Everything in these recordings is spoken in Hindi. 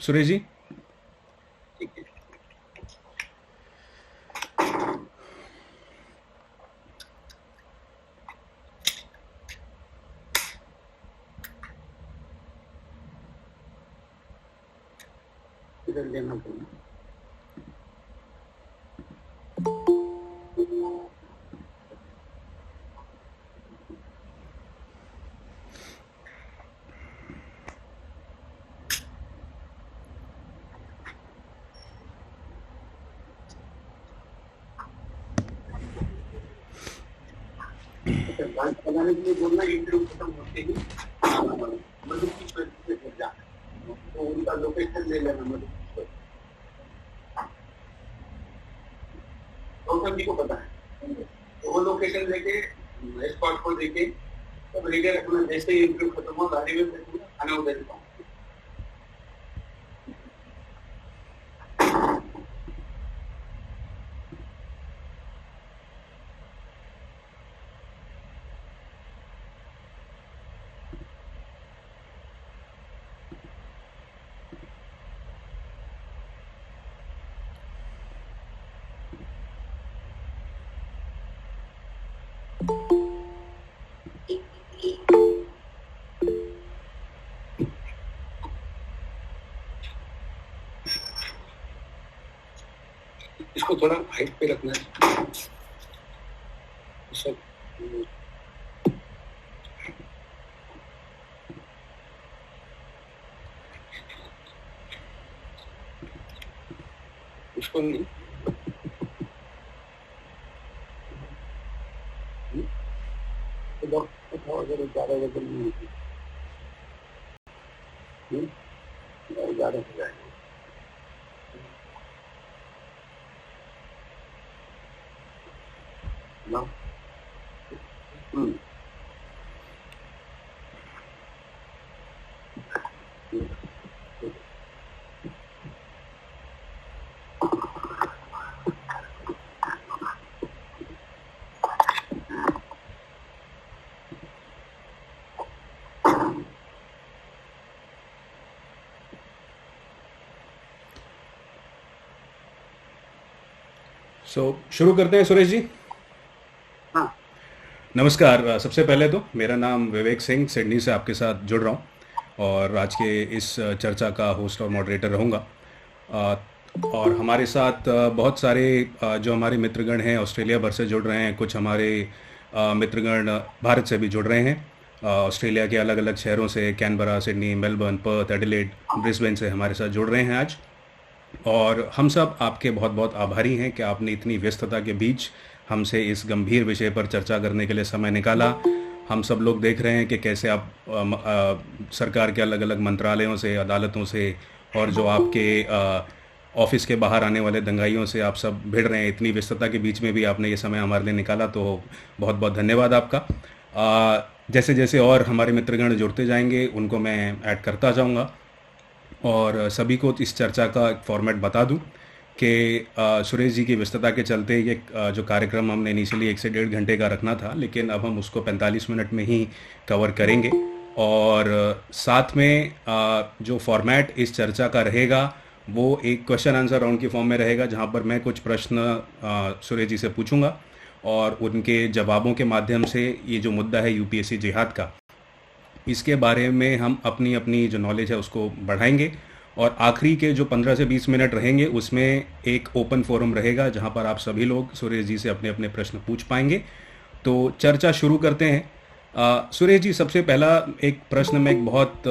सुरेश जी। ठीक है। इधर लेना पड़ेगा। बात बनाने के लिए बोलना, इंटरव्यू खत्म होते ही मधु की पे घर जाना, तो उनका लोकेशन ले लेना मधु की। गौतम जी को पता है, तो वो लोकेशन लेके स्पॉट को देके तब रेडी रखना। जैसे ही इंटरव्यू खत्म हो गाड़ी में बैठूंगा, खाना उधर देता हूँ। इसको थोड़ा हाइट पे रखना है सब। इसको नहीं ज्यादा वजन नहीं, ज्यादा हो जाएगा ना। शुरू करते हैं सुरेश जी। हाँ, नमस्कार। सबसे पहले तो मेरा नाम विवेक सिंह, सिडनी से आपके साथ जुड़ रहा हूँ और आज के इस चर्चा का होस्ट और मॉडरेटर रहूँगा। अ, और हमारे साथ बहुत सारे जो हमारे मित्रगण हैं ऑस्ट्रेलिया भर से जुड़ रहे हैं। कुछ हमारे मित्रगण भारत से भी जुड़ रहे हैं। ऑस्ट्रेलिया के अलग अलग शहरों से, Canberra, Sydney, Melbourne, Perth, Adelaide, Brisbane से हमारे साथ जुड़ रहे हैं आज। और हम सब आपके बहुत बहुत आभारी हैं कि आपने इतनी व्यस्तता के बीच हमसे इस गंभीर विषय पर चर्चा करने के लिए समय निकाला। हम सब लोग देख रहे हैं कि कैसे आप सरकार के अलग अलग मंत्रालयों से, अदालतों से और जो आपके ऑफिस के बाहर आने वाले दंगाइयों से आप सब भिड़ रहे हैं। इतनी व्यस्तता के बीच में भी आपने ये समय हमारे लिए निकाला, तो बहुत बहुत धन्यवाद आपका। जैसे जैसे और हमारे मित्रगण जुड़ते जाएंगे उनको मैं ऐड करता जाऊंगा और सभी को इस चर्चा का एक फॉर्मेट बता दूं कि सुरेश जी की व्यस्तता के चलते ये जो कार्यक्रम हमने इनिशियली 1 से 1.5 घंटे का रखना था, लेकिन अब हम उसको 45 मिनट में ही कवर करेंगे। और साथ में जो फॉर्मेट इस चर्चा का रहेगा वो एक क्वेश्चन आंसर राउंड की फॉर्म में रहेगा, जहां पर मैं कुछ प्रश्न सुरेश जी से पूछूंगा और उनके जवाबों के माध्यम से ये जो मुद्दा है यूपीएससी जिहाद का, इसके बारे में हम अपनी अपनी जो नॉलेज है उसको बढ़ाएंगे। और आखिरी के जो 15 से 20 मिनट रहेंगे उसमें एक ओपन फोरम रहेगा जहां पर आप सभी लोग सुरेश जी से अपने अपने प्रश्न पूछ पाएंगे। तो चर्चा शुरू करते हैं। सुरेश जी, सबसे पहला एक प्रश्न मैं एक बहुत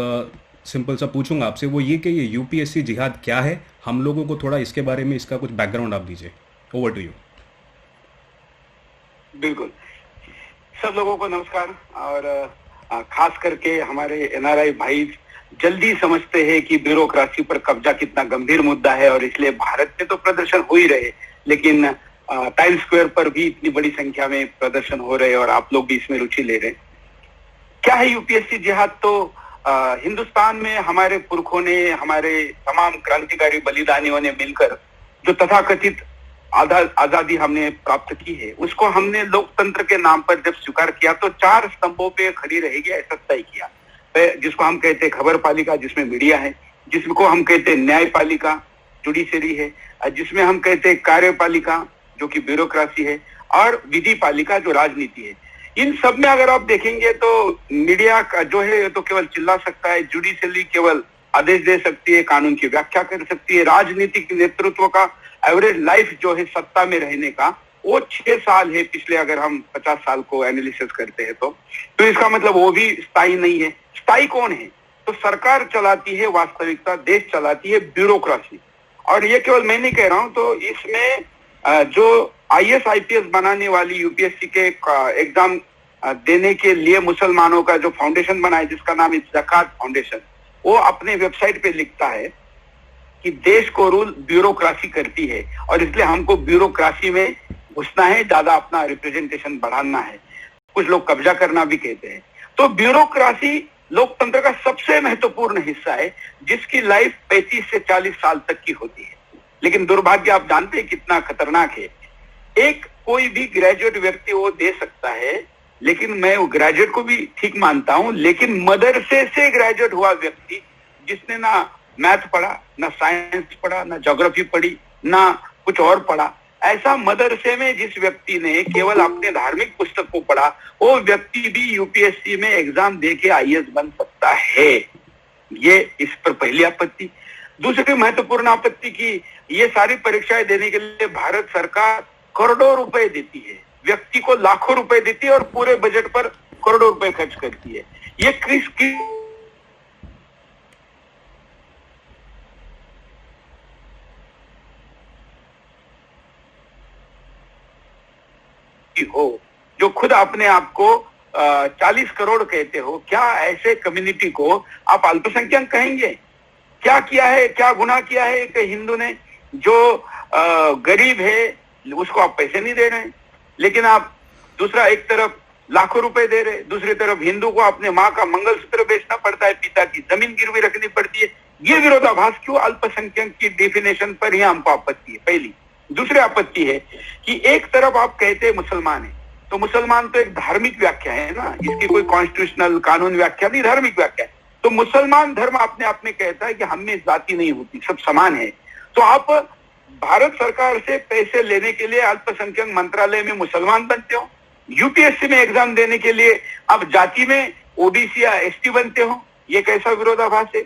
सिंपल सा पूछूंगा आपसे, वो ये कि ये यूपीएससी जिहाद क्या है। हम लोगों को थोड़ा इसके बारे में, इसका कुछ बैकग्राउंड आप दीजिए। Over to you. बिल्कुल। सब लोगों को नमस्कार। और खास करके हमारे एनआरआई भाई जल्दी समझते हैं कि ब्यूरोक्रेसी पर कब्जा कितना गंभीर मुद्दा है, और इसलिए भारत में तो प्रदर्शन हो ही रहे, लेकिन टाइम्स स्क्वायर पर भी इतनी बड़ी संख्या में प्रदर्शन हो रहे हैं और आप लोग भी इसमें रुचि ले रहे हैं। क्या है यूपीएससी जिहाद? तो हिंदुस्तान में हमारे पुरखों ने, हमारे तमाम क्रांतिकारी बलिदानियों ने मिलकर जो तथाकथित आजादी हमने प्राप्त की है, उसको हमने लोकतंत्र के नाम पर जब स्वीकार किया तो 4 स्तंभों पे खड़ी रहेगी ऐसा तय किया, जिसको हम कहते हैं खबर पालिका, जिसमें मीडिया है, जिसको हम कहते हैं न्यायपालिका, जुडिशरी है, जिसमें हम कहते हैं कार्यपालिका जो कि ब्यूरोक्रेसी है, और विधि पालिका जो राजनीति है। इन सब में अगर आप देखेंगे तो मीडिया का जो है तो केवल चिल्ला सकता है, जुडिशरी केवल आदेश दे सकती है, कानून की व्याख्या कर सकती है, राजनीतिक नेतृत्व का एवरेज लाइफ जो है सत्ता में रहने का वो 6 साल है, पिछले अगर हम 50 साल को एनालिसिस करते हैं तो इसका मतलब वो भी स्थायी नहीं है। स्थायी कौन है? तो सरकार चलाती है वास्तविकता, देश चलाती है ब्यूरोक्रेसी। और ये केवल मैं नहीं कह रहा हूं, तो इसमें जो आईएएस आईपीएस बनाने वाली यूपीएससी के एग्जाम देने के लिए मुसलमानों का जो फाउंडेशन बना है जिसका नाम है ज़कात फाउंडेशन, वो अपने वेबसाइट पे लिखता है कि देश को रूल ब्यूरोक्रेसी करती है और इसलिए हमको ब्यूरोक्रेसी में घुसना है, ज्यादा अपना रिप्रेजेंटेशन बढ़ाना है। कुछ लोग कब्जा करना भी कहते हैं। तो ब्यूरोक्रेसी लोकतंत्र का सबसे महत्वपूर्ण हिस्सा है जिसकी लाइफ 35 से 40 साल तक की होती है। लेकिन दुर्भाग्य आप जानते हैं कितना खतरनाक है। एक कोई भी ग्रेजुएट व्यक्ति वो दे सकता है, लेकिन मैं वो ग्रेजुएट को भी ठीक मानता हूं, लेकिन मदरसे से ग्रेजुएट हुआ व्यक्ति जिसने ना मैथ पढ़ा, ना साइंस पढ़ा, ना ज्योग्राफी पढ़ी, ना कुछ और पढ़ा, ऐसा मदरसे में जिस व्यक्ति ने केवल अपने धार्मिक पुस्तक को पढ़ा, वो व्यक्ति भी यूपीएससी में एग्जाम देके आईएएस बन सकता है। ये इस पर पहली आपत्ति। दूसरी महत्वपूर्ण आपत्ति की ये सारी परीक्षाएं देने के लिए भारत सरकार करोड़ों रुपए देती है, व्यक्ति को लाखों रुपए देती है और पूरे बजट पर करोड़ों रुपए खर्च करती है। ये किस हो जो खुद अपने आप को 40 करोड़ कहते हो, क्या ऐसे कम्युनिटी को आप अल्पसंख्यक कहेंगे? क्या किया है, क्या गुनाह किया है एक हिंदू ने? जो गरीब है उसको आप पैसे नहीं दे रहे, लेकिन आप दूसरा एक तरफ लाखों रुपए दे रहे, दूसरी तरफ हिंदू को अपने माँ का मंगलसूत्र बेचना पड़ता है, पिता की जमीन गिरवी रखनी पड़ती है। ये विरोधाभास क्यों? अल्पसंख्यक की डेफिनेशन पर ही हमको आपत्ति है पहली। दूसरी आपत्ति है कि एक तरफ आप कहते हैं मुसलमान है, तो मुसलमान तो एक धार्मिक व्याख्या है ना, इसकी कोई कॉन्स्टिट्यूशनल कानून व्याख्या नहीं, धार्मिक व्याख्या है। तो मुसलमान धर्म अपने आप में कहता है कि हम में जाति नहीं होती, सब समान है। तो आप भारत सरकार से पैसे लेने के लिए अल्पसंख्यक मंत्रालय में मुसलमान बनते हो, यूपीएससी में एग्जाम देने के लिए आप जाति में ओबीसी या एसटी बनते हो। ये कैसा विरोधाभास है?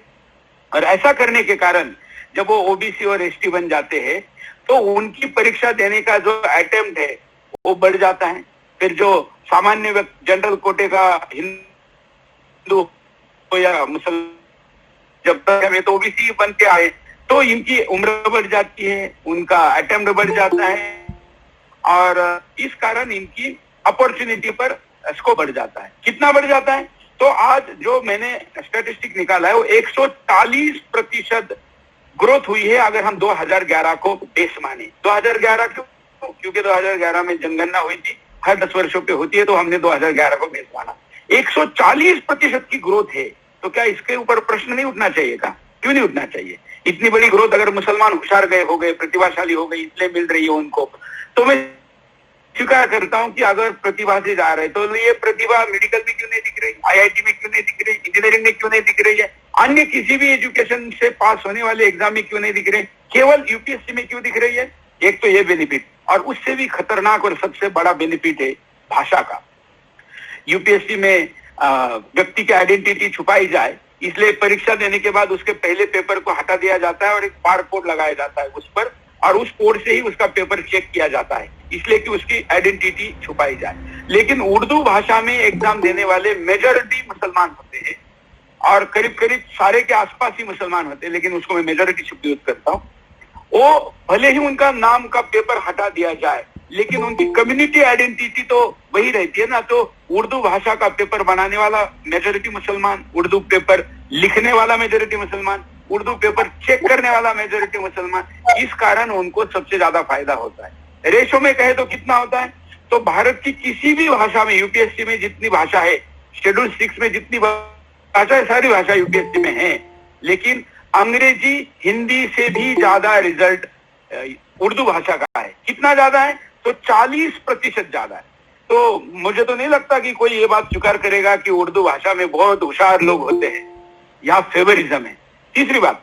और ऐसा करने के कारण जब वो ओबीसी और एसटी बन जाते हैं तो उनकी परीक्षा देने का जो अटेम्प्ट है वो बढ़ जाता है। फिर जो सामान्य जनरल कोटे का हिंदू या मुसलमान जब तक हमें तो ओबीसी बन के आए तो इनकी उम्र बढ़ जाती है, उनका अटेम्प्ट बढ़ जाता है और इस कारण इनकी अपॉर्चुनिटी पर स्कोप बढ़ जाता है। कितना बढ़ जाता है? तो आज जो मैंने स्टैटिस्टिक निकाला है वो 140% ग्रोथ हुई है अगर हम 2011 को बेस माने। 2011 क्यों? क्योंकि 2011 में जनगणना हुई थी, हर 10 वर्षों पे होती है, तो हमने 2011 को बेस माना। 140% की ग्रोथ है, तो क्या इसके ऊपर प्रश्न नहीं उठना चाहिए का? क्यों नहीं उठना चाहिए? इतनी बड़ी ग्रोथ अगर मुसलमान होशियार हो गए, प्रतिभाशाली हो गए, इसलिए मिल रही है उनको, तो मैं स्वीकार करता हूं कि अगर प्रतिभा से जा रहे तो ये प्रतिभा मेडिकल में क्यों नहीं दिख रही, आईआईटी में क्यों नहीं दिख रही, इंजीनियरिंग में क्यों नहीं दिख रही है, अन्य किसी भी एजुकेशन से पास होने वाले एग्जाम में क्यों नहीं दिख रही, केवल यूपीएससी में क्यों दिख रही है? एक तो ये बेनिफिट, और उससे भी खतरनाक और सबसे बड़ा बेनिफिट है भाषा का। यूपीएससी में व्यक्ति की आइडेंटिटी छुपाई जाए, इसलिए परीक्षा देने के बाद उसके पहले पेपर को हटा दिया जाता है और एक बार कोड लगाया जाता है उस पर, और उस कोड से ही उसका पेपर चेक किया जाता है, इसलिए कि उसकी आइडेंटिटी छुपाई जाए। लेकिन उर्दू भाषा में एग्जाम देने वाले मेजॉरिटी मुसलमान होते हैं और करीब करीब सारे के आसपास ही मुसलमान होते हैं, लेकिन उसको मैं मेजॉरिटी शब्द यूज करता हूँ। वो भले ही उनका नाम का पेपर हटा दिया जाए, लेकिन उनकी कम्युनिटी आइडेंटिटी तो वही रहती है ना। तो उर्दू भाषा का पेपर बनाने वाला मेजॉरिटी मुसलमान, उर्दू पेपर लिखने वाला मेजॉरिटी मुसलमान, उर्दू पेपर चेक करने वाला मेजॉरिटी मुसलमान, इस कारण उनको सबसे ज्यादा फायदा होता है। रेशो में कहे तो कितना होता है? तो भारत की किसी भी भाषा में, यूपीएससी में जितनी भाषा है, शेड्यूल 6 में जितनी भाषा है, सारी भाषा यूपीएससी में है, लेकिन अंग्रेजी हिंदी से भी ज्यादा रिजल्ट उर्दू भाषा का है। कितना ज्यादा है? तो 40% ज्यादा है। तो मुझे तो नहीं लगता कि कोई ये बात स्वीकार करेगा कि उर्दू भाषा में बहुत होशियार लोग होते हैं या फेवरिज्म है। तीसरी बात,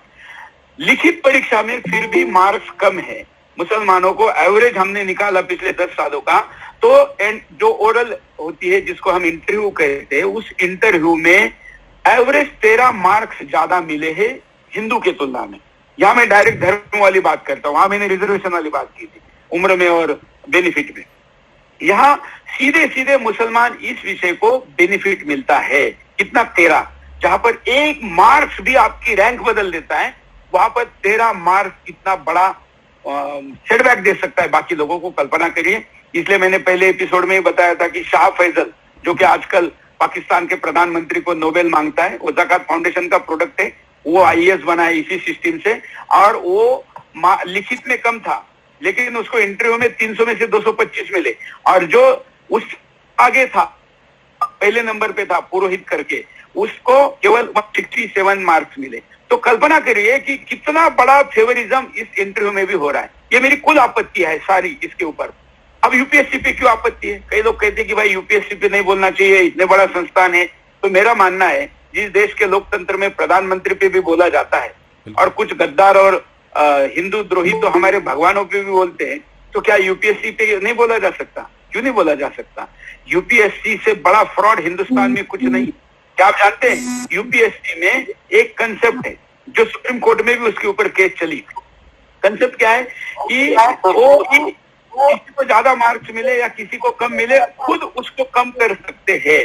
लिखित परीक्षा में फिर भी मार्क्स कम है मुसलमानों को। एवरेज हमने निकाला पिछले 10 सालों का, तो जो ओरल होती है जिसको हम इंटरव्यू कहते हैं, उस इंटरव्यू में एवरेज 13 मार्क्स ज्यादा मिले हैं हिंदू के तुलना में। यहां मैं डायरेक्ट धर्म वाली बात करता हूं, वहां मैंने रिजर्वेशन वाली बात की थी उम्र में और बेनिफिट में। यहाँ सीधे सीधे मुसलमान इस विषय को बेनिफिट मिलता है कितना, 13। जहां पर एक मार्क्स भी आपकी रैंक बदल देता है, वहां पर 13 मार्क्स कितना बड़ा सेटबैक दे सकता है बाकी लोगों को, कल्पना करिए। इसलिए मैंने पहले एपिसोड में ही बताया था कि शाह फैजल, जो कि आजकल पाकिस्तान के प्रधानमंत्री को नोबेल मांगता है, वो ज़कात फाउंडेशन का प्रोडक्ट है, वो आईएएस बना है इसी सिस्टम से, और वो लिखित में कम था लेकिन उसको इंटरव्यू में 300 में से 225 मिले, और जो उस आगे था, पहले नंबर पे था पुरोहित करके, उसको केवल 167 मार्क्स मिले। तो कल्पना करिए कि कितना बड़ा फेवरिज्म इस इंटरव्यू में भी हो रहा है। ये मेरी कुल आपत्ति है सारी इसके ऊपर। अब यूपीएससी पे क्यों आपत्ति है? कई लोग कहते हैं कि भाई यूपीएससी पे नहीं बोलना चाहिए, इतने बड़ा संस्थान है। तो मेरा मानना है जिस देश के लोकतंत्र में प्रधानमंत्री पे भी बोला जाता है और कुछ गद्दार और हिंदू द्रोही तो हमारे भगवानों पे भी बोलते हैं, तो क्या यूपीएससी पे नहीं बोला जा सकता? क्यों नहीं बोला जा सकता? यूपीएससी से बड़ा फ्रॉड हिंदुस्तान में कुछ नहीं। क्या आप जानते हैं यूपीएससी में एक कंसेप्ट है जो सुप्रीम कोर्ट में भी उसके ऊपर केस चली। कंसेप्ट क्या है कि वो किसी को ज्यादा मार्क्स मिले या किसी को कम मिले, खुद उसको कम कर सकते हैं।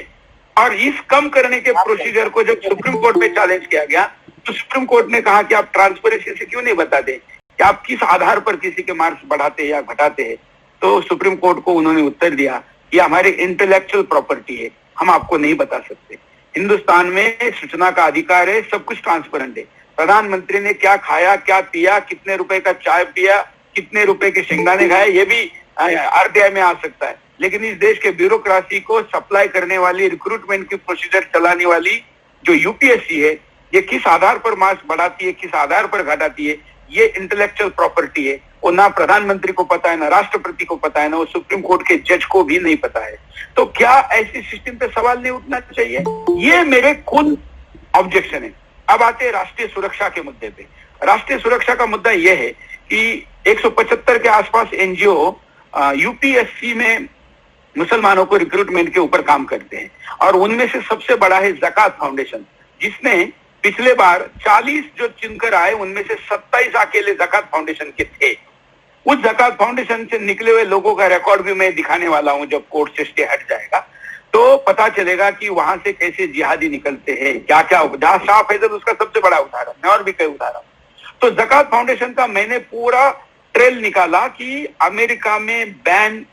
और इस कम करने के प्रोसीजर को जब सुप्रीम कोर्ट में चैलेंज किया गया तो सुप्रीम कोर्ट ने कहा कि आप ट्रांसपेरेंसी से क्यों नहीं बताते कि आप किस आधार पर किसी के मार्क्स बढ़ाते हैं या घटाते हैं। तो सुप्रीम कोर्ट को उन्होंने उत्तर दिया कि हमारी इंटेलेक्चुअल प्रॉपर्टी है, हम आपको नहीं बता सकते। हिंदुस्तान में सूचना का अधिकार है, सब कुछ ट्रांसपेरेंट है। प्रधानमंत्री ने क्या खाया, क्या पिया, कितने रुपए का चाय पिया, कितने रुपए के शेंगदाने खाए, ये भी आरटीआई में आ सकता है। लेकिन इस देश के ब्यूरोक्रेसी को सप्लाई करने वाली, रिक्रूटमेंट की प्रोसीजर चलाने वाली जो यूपीएससी है, ये किस आधार पर मार्क्स बढ़ाती है, किस आधार पर घटाती है, ये इंटेलेक्चुअल प्रॉपर्टी है। वो ना प्रधानमंत्री को पता है, ना राष्ट्रपति को पता है, ना वो सुप्रीम कोर्ट के जज को भी नहीं पता है। तो क्या ऐसी सिस्टम पे सवाल नहीं उठना चाहिए? ये मेरे कुल ऑब्जेक्शन है। अब आते हैं राष्ट्रीय सुरक्षा के मुद्दे पे। राष्ट्रीय सुरक्षा का मुद्दा यह है कि 175 के आसपास एनजीओ यूपीएससी में मुसलमानों को रिक्रूटमेंट के ऊपर काम करते हैं, और उनमें से सबसे बड़ा है ज़कात फाउंडेशन, जिसने पिछले बार 40 जो चुनकर आए उनमें से 27 अकेले ज़कात फाउंडेशन के थे। उस ज़कात फाउंडेशन से निकले हुए लोगों का रिकॉर्ड भी मैं दिखाने वाला हूं। जब कोर्ट से स्टे हट जाएगा तो पता चलेगा कि वहां से कैसे जिहादी निकलते हैं, क्या क्या। जहां शाह फैजल उसका सबसे बड़ा उदाहरण है, और भी कई उदाहरण। तो ज़कात फाउंडेशन का मैंने पूरा ट्रेल निकाला कि अमेरिका में बैन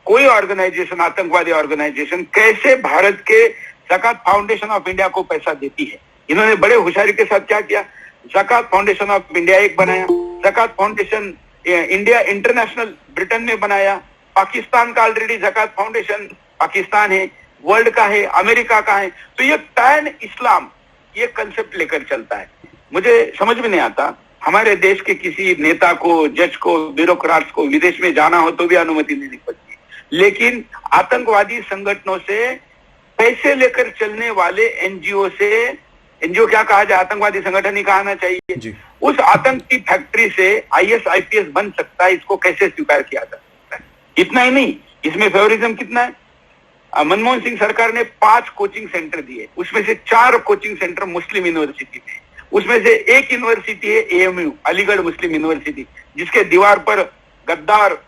कोई ऑर्गेनाइजेशन, आतंकवादी ऑर्गेनाइजेशन, कैसे भारत के ज़कात फाउंडेशन ऑफ इंडिया को पैसा देती है। इन्होंने बड़े होशियारी के साथ क्या किया, ज़कात फाउंडेशन ऑफ इंडिया एक बनाया, ज़कात फाउंडेशन इंडिया इंटरनेशनल ब्रिटेन में बनाया, पाकिस्तान का ऑलरेडी ज़कात फाउंडेशन पाकिस्तान है, वर्ल्ड का है, अमेरिका का है। तो ये पैन इस्लाम ये कंसेप्ट लेकर चलता है। मुझे समझ में नहीं आता, हमारे देश के किसी नेता को, जज को, ब्यूरोक्राट्स को विदेश में जाना हो तो भी अनुमति नहीं निकलती, लेकिन आतंकवादी संगठनों से पैसे लेकर चलने वाले एनजीओ से, एनजीओ क्या कहा जाए, आतंकवादी संगठन ही कहना चाहिए, उस आतंकी फैक्ट्री से आईएएस आईपीएस बन सकता है। इसको कैसे स्वीकार किया जा सकता है? इतना ही नहीं, इसमें फेवरिज्म कितना है। मनमोहन सिंह सरकार ने 5 कोचिंग सेंटर दिए, उसमें से 4 कोचिंग सेंटर मुस्लिम यूनिवर्सिटी में, उसमें से एक यूनिवर्सिटी है एएमयू, अलीगढ़ मुस्लिम यूनिवर्सिटी, जिसके दीवार पर गद्दार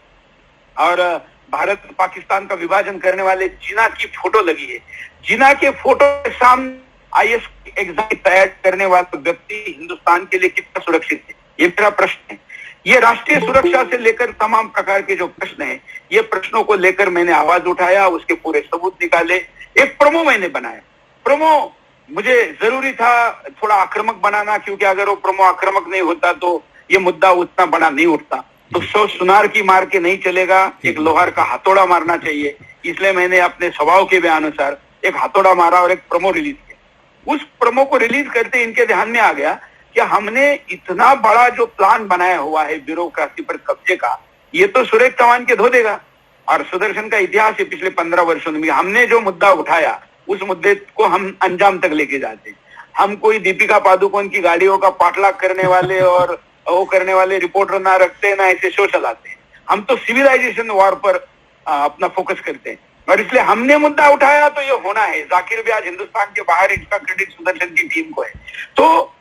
और भारत पाकिस्तान का विभाजन करने वाले जिना की फोटो लगी है। जिना के फोटो के सामने आईएएस एग्जाम तैयार करने वाला व्यक्ति हिंदुस्तान के लिए कितना सुरक्षित है, ये मेरा प्रश्न है। ये राष्ट्रीय सुरक्षा से लेकर तमाम प्रकार के जो प्रश्न हैं, ये प्रश्नों को लेकर मैंने आवाज उठाया, उसके पूरे सबूत निकाले, एक प्रोमो मैंने बनाया। प्रोमो मुझे जरूरी था थोड़ा आक्रामक बनाना, क्योंकि अगर वो प्रोमो आक्रामक नहीं होता तो ये मुद्दा उतना बड़ा नहीं उठता। तो 100 सुनार की मार के नहीं चलेगा, एक लोहार का हथौड़ा मारना चाहिए। इसलिए मैंने अपने स्वभाव के अनुसार एक हथौड़ा मारा और एक प्रोमो रिलीज किया। उस प्रोमो को रिलीज करते इनके ध्यान में आ गया कि हमने इतना बड़ा जो प्लान बनाया हुआ है ब्यूरोक्रेसी पर कब्जे का, ये तो सुरेश चौहान के धो देगा। और सुदर्शन का इतिहास है पिछले 15 वर्षों में, हमने जो मुद्दा उठाया उस मुद्दे को हम अंजाम तक लेके जाते हैं। हम कोई दीपिका पादुकोण की गाड़ियों का पाठलाग करने वाले और वो करने वाले रिपोर्टर ना रखते, ना ऐसे शो चलाते हैं। हम तो सिविलाइजेशन वॉर पर अपना फोकस करते हैं, और इसलिए हमने मुद्दा उठाया तो ये होना है। जाकिर भी आज हिंदुस्तान के बाहर, इसका क्रेडिट सुदर्शन की टीम को है। तो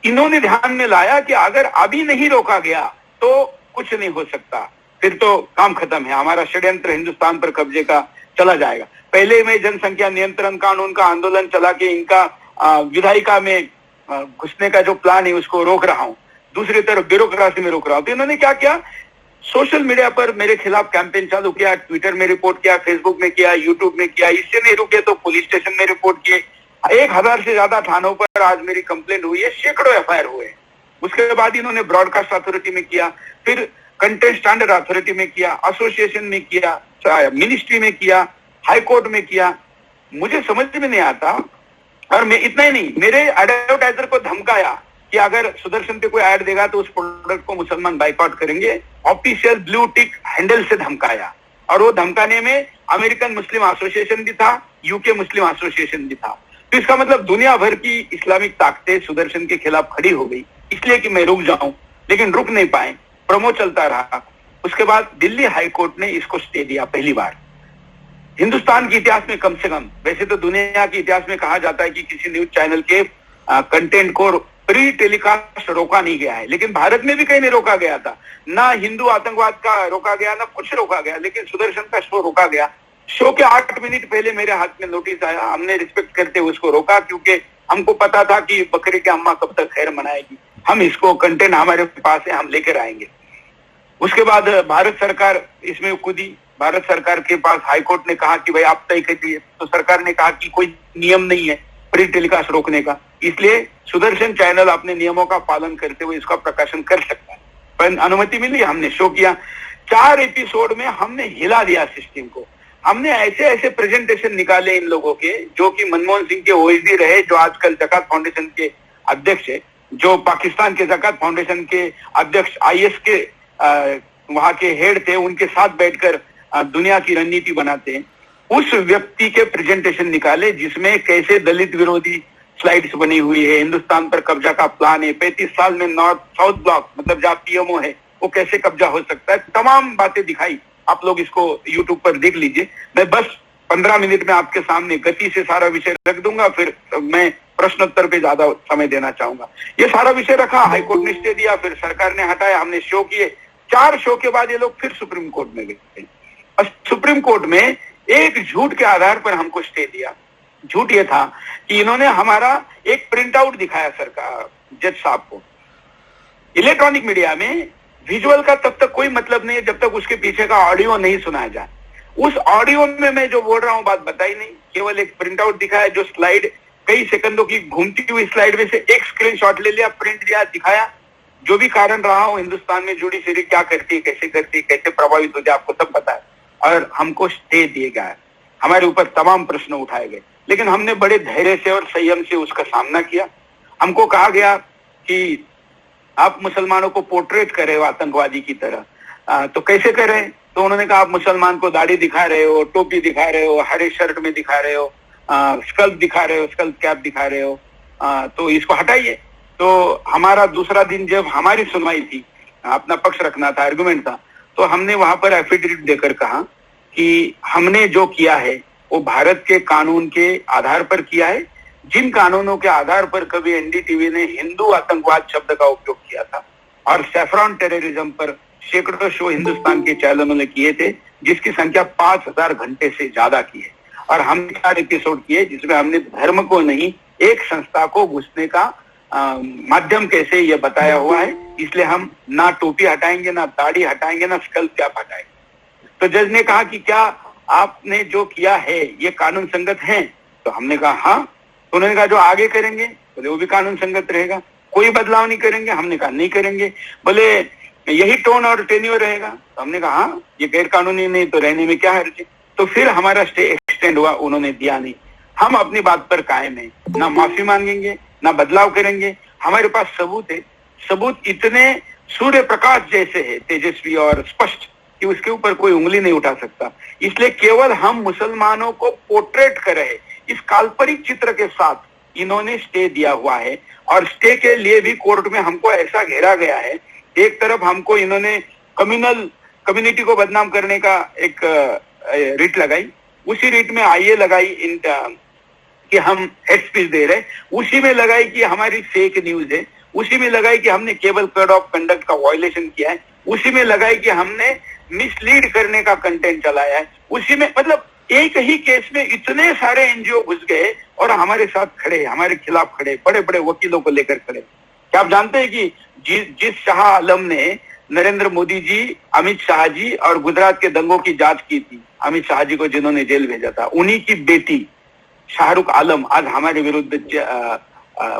इन्होंने ध्यान में लाया कि अगर अभी नहीं रोका गया तो कुछ नहीं हो सकता, फिर तो काम खत्म है, हमारा षड्यंत्र हिंदुस्तान पर कब्जे का चला जाएगा। पहले मैं जनसंख्या नियंत्रण कानून का आंदोलन चला के इनका विधायिका में घुसने का जो प्लान है उसको रोक रहा हूं, दूसरी तरफ ब्यूरोक्रेसी में रोक रहा हूं। तो इन्होंने क्या किया, सोशल मीडिया पर मेरे खिलाफ कैंपेन चालू किया, ट्विटर में रिपोर्ट किया, फेसबुक में किया, यूट्यूब में किया। इससे नहीं रुके तो पुलिस स्टेशन में रिपोर्ट किए। 1000 से ज्यादा थानों पर आज मेरी कंप्लेंट हुई है, सैकड़ों एफआईआर हुए। उसके बाद इन्होंने ब्रॉडकास्ट अथॉरिटी में किया, फिर कंटेंट स्टैंडर्ड अथॉरिटी में किया, एसोसिएशन में किया, मिनिस्ट्री में किया, हाई कोर्ट में किया। मुझे समझ में नहीं आता। और मैं इतना ही नहीं, मेरे एडवर्टाइजर को धमकाया कि अगर सुदर्शन पे कोई ऐड देगा तो उस प्रोडक्ट को मुसलमान बाइकआउट करेंगे। ऑफिशियल ब्लू टिक हैंडल से धमकाया, और वो धमकाने में अमेरिकन मुस्लिम एसोसिएशन भी था, यूके मुस्लिम एसोसिएशन भी था। तो इसका मतलब दुनिया भर की इस्लामिक ताकतें सुदर्शन के खिलाफ खड़ी हो गई, इसलिए कि मैं रुक जाऊं, लेकिन रुक नहीं पाए, प्रोमो चलता रहा। उसके बाद दिल्ली हाई कोर्ट ने इसको स्टे दिया। पहली बार हिंदुस्तान के इतिहास में, कम से कम, वैसे तो दुनिया के इतिहास में कहा जाता है कि किसी न्यूज चैनल के कंटेंट को प्री टेलीकास्ट रोका नहीं गया है, लेकिन भारत में भी कहीं नहीं रोका गया था। ना हिंदू आतंकवाद का रोका गया, ना कुछ रोका गया, लेकिन सुदर्शन का शो रोका गया। शो के 8 मिनट पहले मेरे हाथ में नोटिस आया, हमने रिस्पेक्ट करते हुए उसको रोका, क्योंकि हमको पता था कि बकरे की अम्मा कब तक खैर मनाएगी। हम इसको, कंटेंट हमारे पास है, हम लेकर आएंगे। उसके बाद भारत सरकार इसमें कूदी। भारत सरकार के पास हाईकोर्ट ने कहा कि भाई आप तय कीजिए, तो सरकार ने कहा कि कोई नियम नहीं है प्री टेलीकास्ट रोकने का, इसलिए सुदर्शन चैनल अपने नियमों का पालन करते हुए इसका प्रकाशन कर सकता है। पर अनुमति मिली, हमने शो किया। 4 एपिसोड में हमने हिला दिया सिस्टम को। हमने ऐसे ऐसे प्रेजेंटेशन निकाले इन लोगों के, जो कि मनमोहन सिंह के ओएसडी रहे, जो आजकल जकात फाउंडेशन के अध्यक्ष है, जो पाकिस्तान के जकात फाउंडेशन के अध्यक्ष IS के वहां के हेड थे, उनके साथ बैठकर दुनिया की रणनीति बनाते हैं। उस व्यक्ति के प्रेजेंटेशन निकाले जिसमें कैसे दलित विरोधी स्लाइड्स बनी हुई है, हिंदुस्तान पर कब्जा का प्लान है, 35 साल में नॉर्थ साउथ ब्लॉक, मतलब जहाँ PMO है, वो कैसे कब्जा हो सकता है, तमाम बातें दिखाई। आप लोग इसको यूट्यूब पर देख लीजिए। मैं बस 15 मिनट में आपके सामने गति से सारा विषय रख दूंगा, फिर मैं प्रश्नोत्तर पे ज्यादा समय देना चाहूंगा। ये सारा विषय रखा, हाईकोर्ट ने स्टे दिया, फिर सरकार ने हटाया, हमने शो किए। 4 शो के बाद ये लोग फिर सुप्रीम कोर्ट में गए, और सुप्रीम कोर्ट में एक झूठ के आधार पर हमको स्टे दिया। झूठ ये था कि इन्होंने हमारा एक प्रिंट आउट दिखाया सरकार, जज साहब को। इलेक्ट्रॉनिक मीडिया में विजुअल का तब तक कोई मतलब नहीं है जब तक उसके पीछे का ऑडियो नहीं सुनाया जाए। उस ऑडियो में मैं जो बोल रहा हूं बात बताई नहीं, केवल एक प्रिंट आउट दिखाया, जो स्लाइड कई सेकंडों की घूमती हुई स्लाइड में से एक स्क्रीनशॉट ले लिया, प्रिंट दिया, दिखाया। जो भी कारण रहा हो, हिंदुस्तान में जुडिशरी क्या करती है, कैसे करती है, कैसे प्रभावित होती है, आपको सब पता है। और हमको स्टे दिए गया, हमारे ऊपर तमाम प्रश्न उठाए गए, लेकिन हमने बड़े धैर्य से और संयम से उसका सामना किया। हमको कहा गया कि आप मुसलमानों को पोर्ट्रेट कर रहे हो आतंकवादी की तरह, तो कैसे कर रहे हैं? तो उन्होंने कहा आप मुसलमान को दाढ़ी दिखा रहे हो, टोपी दिखा रहे हो, हरे शर्ट में दिखा रहे हो, स्कल्प दिखा रहे हो, स्कल्प कैप दिखा रहे हो, तो इसको हटाइए। तो हमारा दूसरा दिन जब हमारी सुनवाई थी, अपना पक्ष रखना था, आर्गुमेंट था, तो हमने वहां पर एफिडेविट देकर कहा कि हमने जो किया है वो भारत के कानून के आधार पर किया है, जिन कानूनों के आधार पर कभी NDTV ने हिंदू आतंकवाद शब्द का उपयोग किया था, और सैफरॉन टेररिज्म पर सैकड़ों शो हिंदुस्तान के चैनलों ने किए थे, जिसकी संख्या 5000 घंटे से ज्यादा की है। और हमने 4 एपिसोड किए जिसमें हमने धर्म को नहीं, एक संस्था को घुसने का माध्यम कैसे ये बताया हुआ है। इसलिए हम ना टोपी हटाएंगे, ना दाढ़ी हटाएंगे, ना स्कल्प कैप हटाएंगे। तो जज ने कहा कि क्या आपने जो किया है ये कानून संगत है? तो हमने कहा हाँ। तो उन्होंने कहा जो आगे करेंगे, बोले वो भी कानून संगत रहेगा, कोई बदलाव नहीं करेंगे? हमने कहा नहीं करेंगे। बोले यही टोन और टेन्योर रहेगा? तो हमने कहा हाँ, ये गैर कानूनी नहीं तो रहने में क्या हर्ज है। तो फिर हमारा स्टे एक्सटेंड हुआ, उन्होंने दिया नहीं। हम अपनी बात पर कायम है, ना माफी मांगेंगे, ना बदलाव करेंगे। हमारे पास सबूत है, सबूत इतने सूर्य प्रकाश जैसे है, तेजस्वी और स्पष्ट, कि उसके ऊपर कोई उंगली नहीं उठा सकता। इसलिए केवल हम मुसलमानों को पोर्ट्रेट कर रहे, इस काल्पनिक चित्र के साथ इन्होंने स्टे दिया हुआ है, और स्टे के लिए भी कोर्ट में हमको ऐसा घेरा गया है। एक तरफ हमको इन्होंने कम्युनिटी को बदनाम करने का एक रिट लगाई, उसी रिट में आईए लगाई कि हम हेड स्पीच दे रहे, उसी में लगाई कि हमारी फेक न्यूज है, उसी में लगाई कि हमने केबल कोड ऑफ कंडक्ट का वायलेशन किया है, उसी में लगाई कि हमने मिसलीड करने का कंटेंट चलाया है, उसी में, मतलब एक ही केस में इतने सारे एनजीओ घुस गए और हमारे साथ खड़े, हमारे खिलाफ खड़े, बड़े बड़े वकीलों को लेकर खड़े। क्या आप जानते हैं कि जिस शाह आलम ने नरेंद्र मोदी जी, अमित शाह जी और गुजरात के दंगों की जांच की थी, अमित शाह जी को जिन्होंने जेल भेजा था, उन्हीं की बेटी शाहरुख आलम आज हमारे विरुद्ध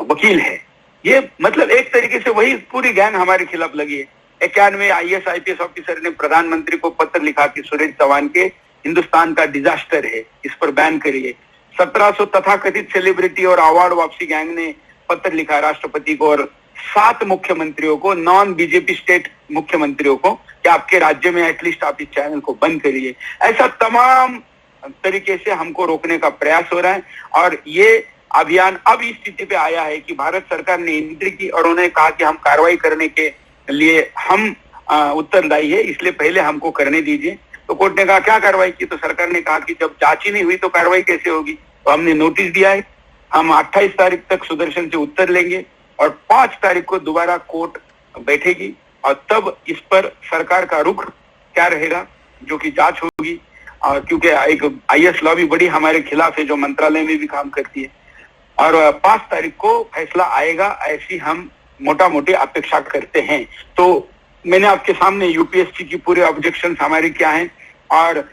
वकील है। ये मतलब एक तरीके से वही पूरी गैंग हमारे खिलाफ लगी है। 91 IAS IPS ऑफिसर ने प्रधानमंत्री को पत्र लिखा कि सुरेश चौहान के हिंदुस्तान का डिजास्टर है, इस पर बैन करिए। 1700 तथाकथित सेलिब्रिटी और अवार्ड वापसी गैंग ने पत्र लिखा राष्ट्रपति को और 7 मुख्यमंत्रियों को, नॉन बीजेपी स्टेट मुख्यमंत्रियों को, कि आपके राज्य में एटलीस्ट आप इस चैनल को बंद करिए। ऐसा तमाम तरीके से हमको रोकने का प्रयास हो रहा है, और ये अभियान अब इस स्थिति पे आया है कि भारत सरकार ने एंट्री की और उन्होंने कहा कि हम कार्रवाई करने के लिए हम उत्तरदायी है, इसलिए पहले हमको करने दीजिए। तो कोर्ट ने कहा क्या कार्रवाई की, तो सरकार ने कहा कि जब जांच ही नहीं हुई तो कार्रवाई कैसे होगी। तो हमने नोटिस दिया है, हम 28 तारीख तक सुदर्शन से उत्तर लेंगे और 5 तारीख को दोबारा कोर्ट बैठेगी और तब इस पर सरकार का रुख क्या रहेगा, जो कि जांच होगी। और क्योंकि एक IAS लॉबी बड़ी हमारे खिलाफ है जो मंत्रालय में भी काम करती है, और 5 तारीख को फैसला आएगा ऐसी हम मोटा मोटी अपेक्षा करते हैं। तो मैंने आपके सामने यूपीएससी की पूरे ऑब्जेक्शन हमारे क्या हैं, और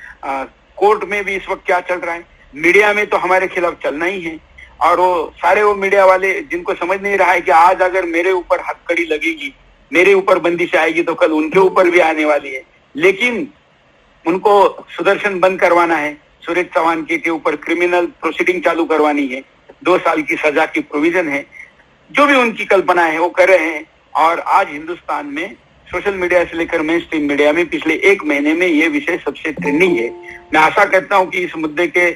कोर्ट में भी इस वक्त क्या चल रहा है, मीडिया में तो हमारे खिलाफ चलना ही है। और वो मीडिया वाले जिनको समझ नहीं रहा है कि आज अगर मेरे ऊपर हथकड़ी लगेगी, मेरे ऊपर बंदिश आएगी, तो कल उनके ऊपर भी आने वाली है। लेकिन उनको सुदर्शन बंद करवाना है, सुरेश चौहान के ऊपर क्रिमिनल प्रोसीडिंग चालू करवानी है, 2 साल की सजा की प्रोविजन है, जो भी उनकी कल्पना है वो कर रहे हैं। और आज हिंदुस्तान में सोशल मीडिया से लेकर मेन स्ट्रीम मीडिया में पिछले 1 महीने में ये विषय सबसे ट्रेंडिंग है। मैं आशा करता हूं कि इस मुद्दे के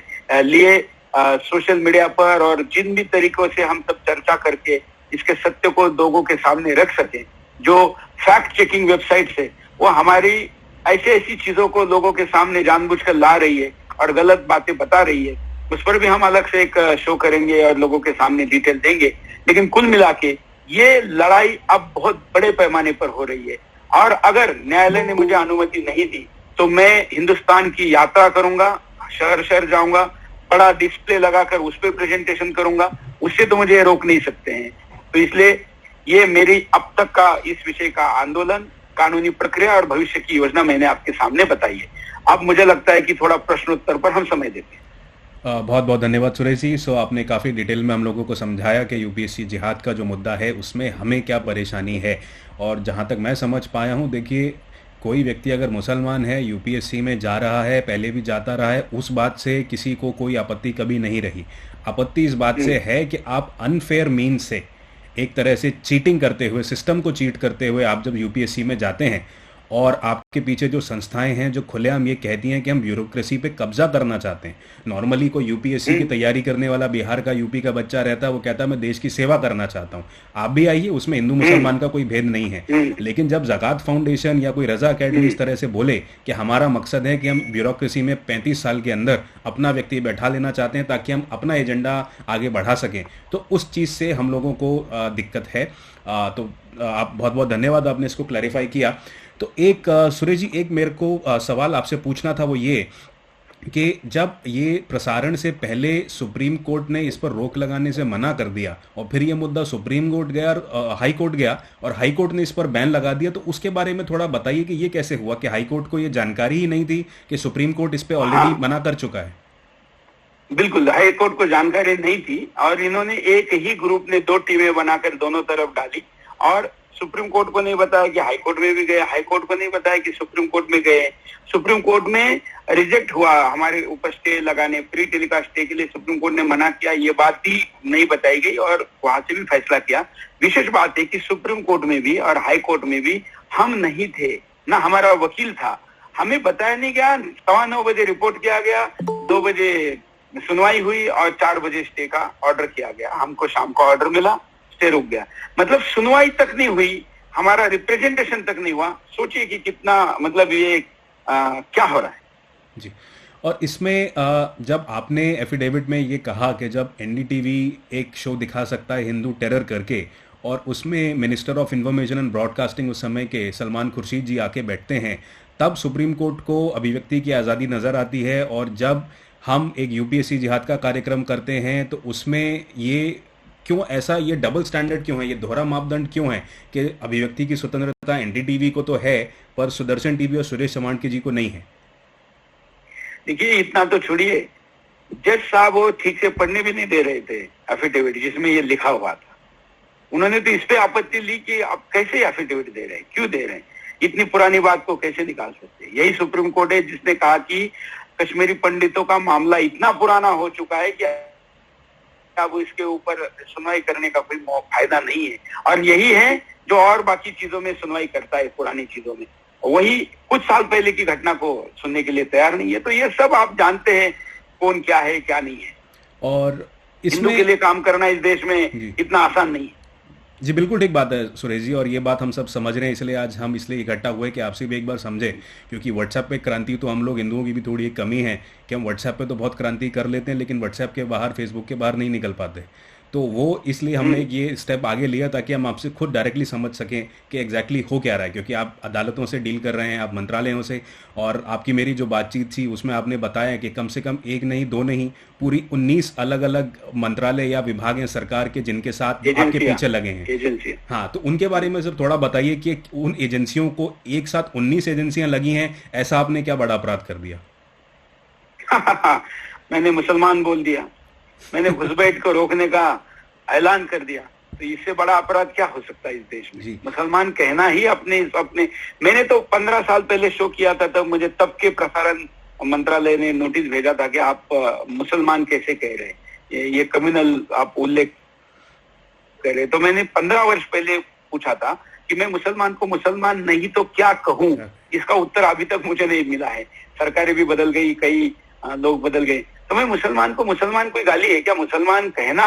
लिए सोशल मीडिया पर और जिन भी तरीकों से हम सब चर्चा करके इसके सत्य को लोगों के सामने रख सकें, जो फैक्ट चेकिंग वेबसाइट है वो हमारी ऐसी चीजों को लोगों के सामने जानबूझकर ला रही है और गलत बातें बता रही है, उस पर भी हम अलग से एक शो करेंगे और लोगों के सामने डिटेल देंगे। लेकिन कुल मिला के ये लड़ाई अब बहुत बड़े पैमाने पर हो रही है, और अगर न्यायालय ने मुझे अनुमति नहीं दी तो मैं हिंदुस्तान की यात्रा करूंगा, शहर शहर जाऊंगा, बड़ा डिस्प्ले लगाकर उस पर प्रेजेंटेशन करूंगा, उससे तो मुझे रोक नहीं सकते हैं। तो इसलिए ये मेरी अब तक का इस विषय का आंदोलन, कानूनी प्रक्रिया और भविष्य की योजना मैंने आपके सामने बताई है। अब मुझे लगता है कि थोड़ा प्रश्नोत्तर पर हम समय देते हैं। बहुत बहुत धन्यवाद सुरेश जी। सो आपने काफ़ी डिटेल में हम लोगों को समझाया कि यूपीएससी जिहाद का जो मुद्दा है उसमें हमें क्या परेशानी है। और जहाँ तक मैं समझ पाया हूँ, देखिए कोई व्यक्ति अगर मुसलमान है, यूपीएससी में जा रहा है, पहले भी जाता रहा है, उस बात से किसी को कोई आपत्ति कभी नहीं रही। आपत्ति इस बात से है कि आप अनफेयर मीन्स से, एक तरह से चीटिंग करते हुए, सिस्टम को चीट करते हुए आप जब यूपीएससी में जाते हैं और आपके पीछे जो संस्थाएं हैं जो खुलेआम ये कहती हैं कि हम ब्यूरोक्रेसी पे कब्जा करना चाहते हैं। नॉर्मली कोई यूपीएससी की तैयारी करने वाला बिहार का, यूपी का बच्चा रहता है, वो कहता है मैं देश की सेवा करना चाहता हूँ। आप भी आइए, उसमें हिंदू मुसलमान का कोई भेद नहीं है। लेकिन जब ज़कात फाउंडेशन या कोई रजा अकेडमी इस तरह से बोले कि हमारा मकसद है कि हम ब्यूरोक्रेसी में 35 साल के अंदर अपना व्यक्ति बैठा लेना चाहते हैं ताकि हम अपना एजेंडा आगे बढ़ा सकें, तो उस चीज़ से हम लोगों को दिक्कत है। तो आप बहुत बहुत धन्यवाद, आपने इसको क्लैरिफाई किया। तो एक सुरेश जी, एक मेरे को सवाल आपसे पूछना था, वो ये कि जब ये प्रसारण से पहले सुप्रीम कोर्ट ने इस पर रोक लगाने से मना कर दिया और फिर ये मुद्दा सुप्रीम कोर्ट गया और हाई कोर्ट गया और हाई कोर्ट ने इस पर बैन लगा दिया, तो उसके बारे में थोड़ा बताइए कि ये कैसे हुआ कि हाई कोर्ट को ये जानकारी ही नहीं थी कि सुप्रीम कोर्ट इस पर ऑलरेडी मना कर चुका है। बिल्कुल, हाई कोर्ट को जानकारी नहीं थी और इन्होंने एक ही ग्रुप ने 2 टीमें बनाकर दोनों तरफ डाली और सुप्रीम कोर्ट को नहीं बताया कि हाई कोर्ट में भी गए, हाई कोर्ट को नहीं बताया कि सुप्रीम कोर्ट में गए। सुप्रीम कोर्ट में रिजेक्ट हुआ हमारे ऊपर स्टे लगाने, प्री टेलीकास्ट स्टे के लिए सुप्रीम कोर्ट ने मना किया, ये बात भी नहीं बताई गई और वहां से भी फैसला किया। विशेष बात है कि सुप्रीम कोर्ट में भी और हाई कोर्ट में भी हम नहीं थे, ना हमारा वकील था, हमें बताया नहीं गया। 9:15 बजे रिपोर्ट किया गया, 2 बजे सुनवाई हुई और 4 बजे स्टे का ऑर्डर किया गया। हमको शाम को ऑर्डर मिला, स्टे रुक गया। मतलब सुनवाई तक नहीं हुई, हमारा रिप्रेजेंटेशन तक नहीं हुआ। सोचिए कि कितना मतलब ये क्या हो रहा है जी। और इसमें जब आपने एफिडेविट में ये कहा कि जब एनडीटीवी एक शो दिखा सकता है हिंदू टेरर करके, और उसमें minister of information and broadcasting उस समय के सलमान खुर्शीद जी आके बैठते हैं, तब सुप्रीम कोर्ट को अभिव्यक्ति की आज़ादी नज़र आती है। और जब हम एक यूपीएससी जिहाद का कार्यक्रम करते हैं तो उसमें ये क्यों ऐसा, ये डबल स्टैंडर्ड क्यों है, ये दोहरा मापदंड क्यों है कि अभिव्यक्ति की स्वतंत्रता एनडीटीवी को तो है पर सुदर्शन टीवी और सुरेश समाणके जी को नहीं है? देखिए, इतना तो छोड़िए, जज साहब वो ठीक से पढ़ने भी नहीं दे रहे थे एफिडेविट जिसमें ये लिखा हुआ था। उन्होंने तो इस पे आपत्ति ली कि आप कैसे एफिडेविट दे रहे हैं, क्यों दे रहे हैं, इतनी पुरानी बात को कैसे निकाल सकते हैं। यही सुप्रीम कोर्ट है जिसने कहा कि कश्मीरी पंडितों का मामला इतना पुराना हो चुका है कि अब इसके ऊपर सुनवाई करने का कोई फायदा नहीं है। और यही है जो और बाकी चीजों में सुनवाई करता है, पुरानी चीजों में, वही कुछ साल पहले की घटना को सुनने के लिए तैयार नहीं है। तो ये सब आप जानते हैं कौन क्या है क्या नहीं है। और हिंदू के लिए काम करना इस देश में इतना आसान नहीं है। जी बिल्कुल ठीक बात है सुरेश जी, और ये बात हम सब समझ रहे हैं, इसलिए आज हम इसलिए इकट्ठा हुए कि आपसे भी एक बार समझे, क्योंकि व्हाट्सएप पे क्रांति तो हम लोग हिंदुओं की भी थोड़ी एक कमी है कि हम व्हाट्सएप पे तो बहुत क्रांति कर लेते हैं लेकिन व्हाट्सएप के बाहर, फेसबुक के बाहर नहीं निकल पाते। तो वो इसलिए हमने ये स्टेप आगे लिया ताकि हम आपसे खुद डायरेक्टली समझ सकें कि एग्जैक्टली हो क्या रहा है, क्योंकि आप अदालतों से डील कर रहे हैं, आप मंत्रालयों से, और आपकी मेरी जो बातचीत थी उसमें आपने बताया कि कम से कम एक नहीं, दो नहीं, पूरी 19 अलग अलग मंत्रालय या विभाग हैं सरकार के जिनके साथ आपके पीछे लगे हैं। हाँ, तो उनके बारे में सर थोड़ा बताइए कि उन एजेंसियों को एक साथ 19 एजेंसियां लगी हैं, ऐसा आपने क्या बड़ा अपराध कर दिया? मैंने मुसलमान बोल दिया, मैंने घुसपैठ को रोकने का ऐलान कर दिया, तो इससे बड़ा अपराध क्या हो सकता है इस देश में? मुसलमान कहना ही अपने मैंने तो 15 साल पहले शो किया था, तब मुझे तब के प्रसारण मंत्रालय ने नोटिस भेजा था कि आप मुसलमान कैसे कह रहे हैं, ये कम्युनल आप उल्लेख कर रहे। तो मैंने 15 वर्ष पहले पूछा था कि मैं मुसलमान को मुसलमान नहीं तो क्या कहूं। इसका उत्तर अभी तक मुझे नहीं मिला है। सरकारें भी बदल गई, कई लोग बदल गए, तो मैं मुसलमान को मुसलमान कोई गाली है क्या? मुसलमान कहना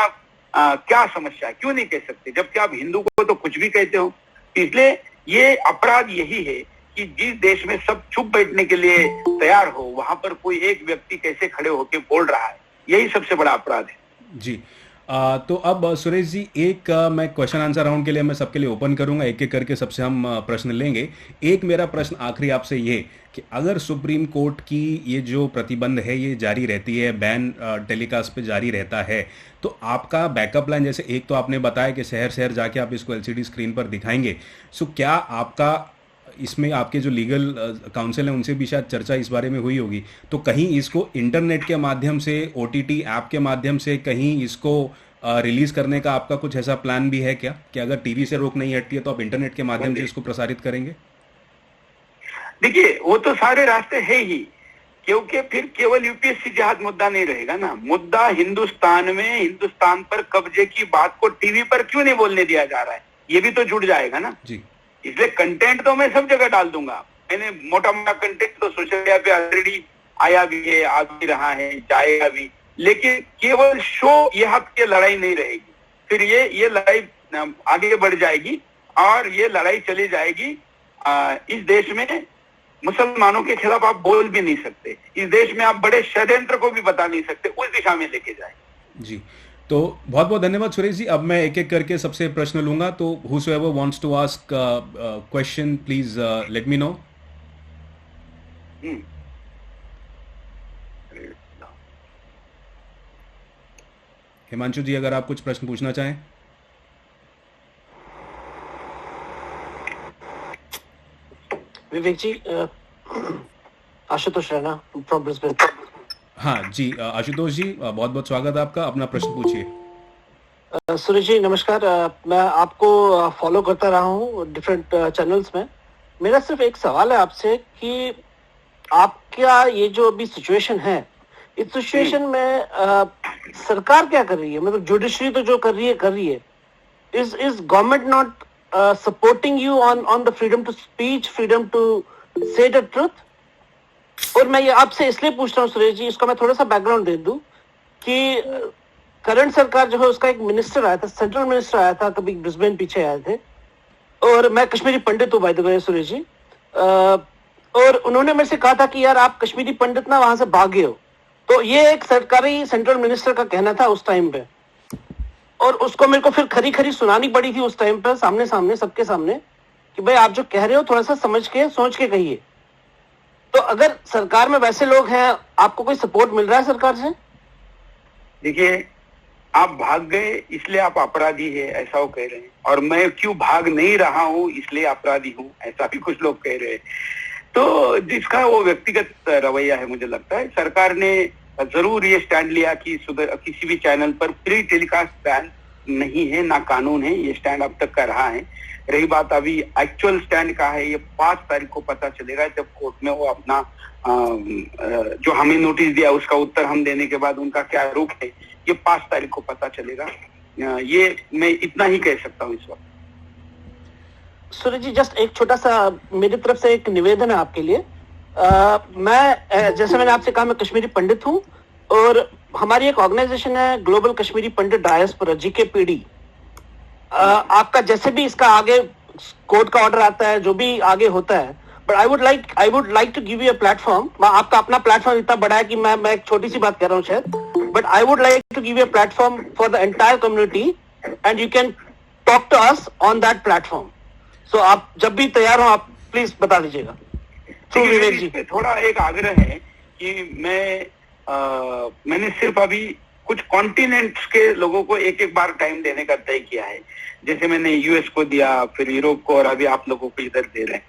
क्या समस्या है, क्यों नहीं कह सकते, जबकि आप हिंदू को तो कुछ भी कहते हो। इसलिए ये अपराध यही है कि जिस देश में सब चुप बैठने के लिए तैयार हो, वहां पर कोई एक व्यक्ति कैसे खड़े होकर बोल रहा है, यही सबसे बड़ा अपराध है। जी तो अब सुरेश जी एक मैं क्वेश्चन आंसर राउंड के लिए मैं सबके लिए ओपन करूंगा, एक एक करके सबसे हम प्रश्न लेंगे। एक मेरा प्रश्न आखिरी आपसे ये कि अगर सुप्रीम कोर्ट की ये जो प्रतिबंध है ये जारी रहती है, बैन टेलीकास्ट पे जारी रहता है, तो आपका बैकअप प्लान, जैसे एक तो आपने बताया कि शहर शहर जाके आप इसको एलसीडी स्क्रीन पर दिखाएंगे, सो क्या आपका इसमें आपके जो लीगल काउंसिल है उनसे भी शायद चर्चा इस बारे में हुई होगी, तो कहीं इसको इंटरनेट के माध्यम से, ओटीटी ऐप के माध्यम से कहीं इसको रिलीज करने का आपका कुछ ऐसा प्लान भी है क्या कि अगर टीवी से रोक नहीं हटती है तो आप इंटरनेट के माध्यम से इसको प्रसारित करेंगे? देखिए, वो तो सारे रास्ते है ही, क्योंकि फिर केवल यूपीएससी जिहाद मुद्दा नहीं रहेगा ना। मुद्दा हिंदुस्तान में हिंदुस्तान पर कब्जे की बात को टीवी पर क्यों नहीं बोलने दिया जा रहा है, ये भी तो जुड़ जाएगा ना जी। इसलिए कंटेंट तो मैं सब जगह डाल दूंगा। मैंने मोटा मोटा कंटेंट तो सोशल मीडिया पे ऑलरेडी आया भी है, आ भी रहा है, जाएगा भी, लेकिन केवल शो ये हक की लड़ाई नहीं रहेगी। फिर ये लड़ाई आगे बढ़ जाएगी और ये लड़ाई चली जाएगी। इस देश में मुसलमानों के खिलाफ आप बोल भी नहीं सकते, इस देश में आप बड़े षड्यंत्र को भी बता नहीं सकते, उस दिशा में लेके जाए जी। तो बहुत बहुत धन्यवाद सुरेश जी। अब मैं एक एक करके सबसे प्रश्न लूंगा, तो whosoever wants to ask question please let me know। Himanshu जी, अगर आप कुछ प्रश्न पूछना चाहें। विवेक जी, आशुतोष रैना फ्रॉम ब्रिस्बेन। हाँ जी, आशुतोष जी बहुत बहुत स्वागत है आपका, अपना प्रश्न पूछिए। सुरेश जी नमस्कार, मैं आपको फॉलो करता रहा हूँ डिफरेंट चैनल्स में। मेरा सिर्फ एक सवाल है आपसे कि आपका ये जो अभी सिचुएशन है, इस सिचुएशन में सरकार क्या कर रही है? मतलब जुडिशरी तो जो कर रही है, is government not supporting you on the freedom to speech, freedom to say the truth? और मैं ये आपसे इसलिए पूछ रहा हूँ सुरेश जी, इसका मैं थोड़ा सा बैकग्राउंड दे दूं कि करंट सरकार जो है उसका एक मिनिस्टर आया था, सेंट्रल मिनिस्टर आया था, कभी ब्रिस्बेन पीछे आए थे, और मैं कश्मीरी पंडित हूँ by the way Suresh ji, और उन्होंने मेरे से कहा था कि यार आप कश्मीरी पंडित ना वहां से भागे हो। तो ये एक सरकारी सेंट्रल मिनिस्टर का कहना था उस टाइम पे, और उसको मेरे को फिर खरी खरी सुनानी पड़ी थी उस टाइम पे, सामने सामने सबके सामने, कि भाई आप जो कह रहे हो थोड़ा सा समझ के सोच के कहिए। तो अगर सरकार में वैसे लोग हैं, आपको कोई सपोर्ट मिल रहा है सरकार से? देखिए, आप भाग गए इसलिए आप अपराधी है ऐसा वो कह रहे हैं, और मैं क्यों भाग नहीं रहा हूं इसलिए अपराधी हूं ऐसा भी कुछ लोग कह रहे हैं। तो जिसका वो व्यक्तिगत रवैया है, मुझे लगता है सरकार ने जरूर ये स्टैंड लिया कि किसी भी चैनल पर फ्री टेलीकास्ट बैन नहीं है, ना कानून है, ये स्टैंड अब तक का रहा है। रही बात अभी एक्चुअल स्टैंड का है, ये 5 तारीख को पता चलेगा, जब कोर्ट में वो अपना जो हमें नोटिस दिया उसका उत्तर हम देने के बाद उनका क्या रुख है, ये 5 तारीख को पता चलेगा। ये मैं इतना ही कह सकता हूँ इस वक्त। सूरज जी, जस्ट एक छोटा सा मेरी तरफ से एक निवेदन है आपके लिए। मैं जैसे मैंने आपसे कहा, मैं कश्मीरी पंडित हूँ, और हमारी एक ऑर्गेनाइजेशन है ग्लोबल कश्मीरी पंडित डायस्पोरा, GKPD। आपका जैसे भी इसका आगे कोर्ट का ऑर्डर आता है, जो भी आगे होता है, but I would like to give you a platform. आपका अपना प्लेटफॉर्म इतना बड़ा है कि मैं एक छोटी सी बात कर रहा हूँ शायद, but I would like to give you a platform for the entire community, and you can talk to us on that platform. So आप जब भी तैयार हो, आप प्लीज बता दीजिएगा। विवेक जी, थोड़ा एक आग्रह है कि मैंने सिर्फ अभी कुछ कॉन्टिनेंट्स के लोगों को एक एक बार टाइम देने का तय किया है। जैसे मैंने यूएस को दिया, फिर यूरोप को, और अभी आप लोगों को इधर दे रहे हैं।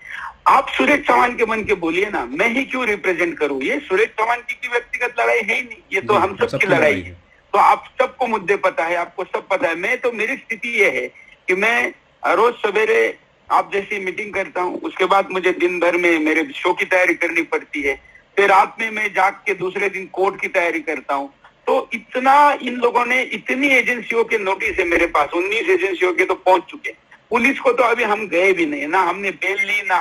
आप सुरेश चौहान के मन के बोलिए ना, मैं ही क्यों रिप्रेजेंट करूं? ये सुरेश चौहान की व्यक्तिगत लड़ाई है ही नहीं, ये तो हम सबकी लड़ाई है। तो आप सबको मुद्दे पता है, आपको सब पता है। मैं तो, मेरी स्थिति ये है कि मैं रोज सवेरे आप जैसी मीटिंग करता हूँ, उसके बाद मुझे दिन भर में मेरे शो की तैयारी करनी पड़ती है, फिर रात में मैं जाग के दूसरे दिन कोर्ट की तैयारी करता हूँ। तो इतना इन लोगों ने, इतनी एजेंसियों के नोटिस है मेरे पास, 19 एजेंसियों के तो पहुंच चुके। पुलिस को तो अभी हम गए भी नहीं ना, हमने बेल ली ना,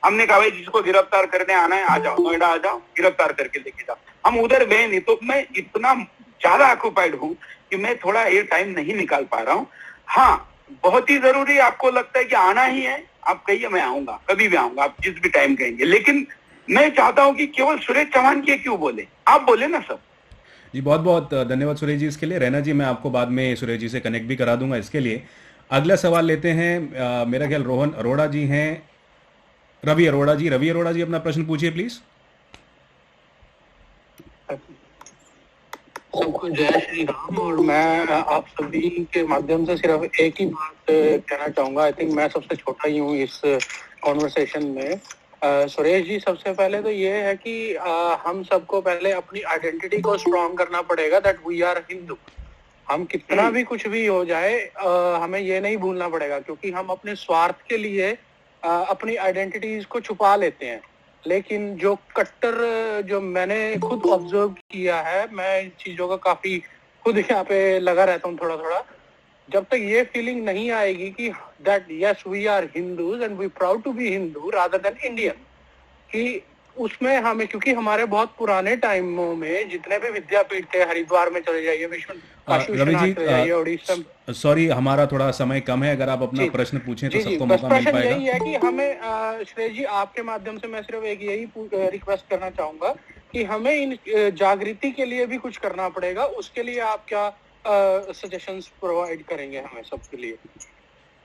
हमने कहा भाई जिसको गिरफ्तार करने आना है आ जाओ, नोएडा आ जाओ, गिरफ्तार करके लेके जाओ। हम उधर गए नहीं। तो मैं इतना ज्यादा ऑक्युपाइड हूँ कि मैं थोड़ा ये टाइम नहीं निकाल पा रहा हूँ। हाँ, बहुत ही जरूरी आपको लगता है कि आना ही है, आप कहिए, मैं आऊंगा, कभी भी आऊंगा, आप जिस भी टाइम कहेंगे। लेकिन मैं चाहता हूं कि केवल सुरेश चौहान के क्यों बोले, आप बोले ना सब। जी, बहुत बहुत धन्यवाद सुरेश जी इसके लिए। रैना जी, मैं आपको बाद में सुरेश जी से कनेक्ट भी करा दूंगा इसके लिए। अगला सवाल लेते हैं। मेरा ख्याल रोहन अरोड़ा जी हैं, रवि अरोड़ा जी। रवि अरोड़ा जी, अपना प्रश्न पूछिए प्लीज। सबको जय श्री राम। और मैं आप सभी के माध्यम से सिर्फ एक ही बात कहना चाहूंगा। आई थिंक मैं सबसे छोटा ही हूँ इस कॉन्वर्सेशन में। सुरेश जी, सबसे पहले तो ये है कि हम सबको पहले अपनी आइडेंटिटी को स्ट्रॉन्ग करना पड़ेगा, दैट वी आर हिंदू। हम कितना भी कुछ भी हो जाए, हमें ये नहीं भूलना पड़ेगा, क्योंकि हम अपने स्वार्थ के लिए अपनी आइडेंटिटीज को छुपा लेते हैं। लेकिन जो कट्टर, जो मैंने खुद ऑब्जर्व किया है, मैं इन चीजों का काफी खुद यहाँ पे लगा रहता हूँ थोड़ा थोड़ा। जब तक ये फीलिंग नहीं आएगी कि that yes we are Hindus and we proud to be Hindu rather than Indian, कि उसमें हमें, क्योंकि हमारे बहुत पुराने टाइमों में जितने भी विद्यापीठ थे, हरिद्वार में चले जाइए, रवि जी, सॉरी, हमारा थोड़ा समय कम है, अगर आप अपना प्रश्न पूछें तो सबको मौका मिल पाएगा। यही है कि हमें, श्रेय जी, आपके माध्यम से मैं सिर्फ एक यही रिक्वेस्ट करना चाहूंगा कि हमें इन जागृति के लिए भी कुछ करना पड़ेगा। उसके लिए आप क्या सजेशंस प्रोवाइड करेंगे हमें सबके लिए?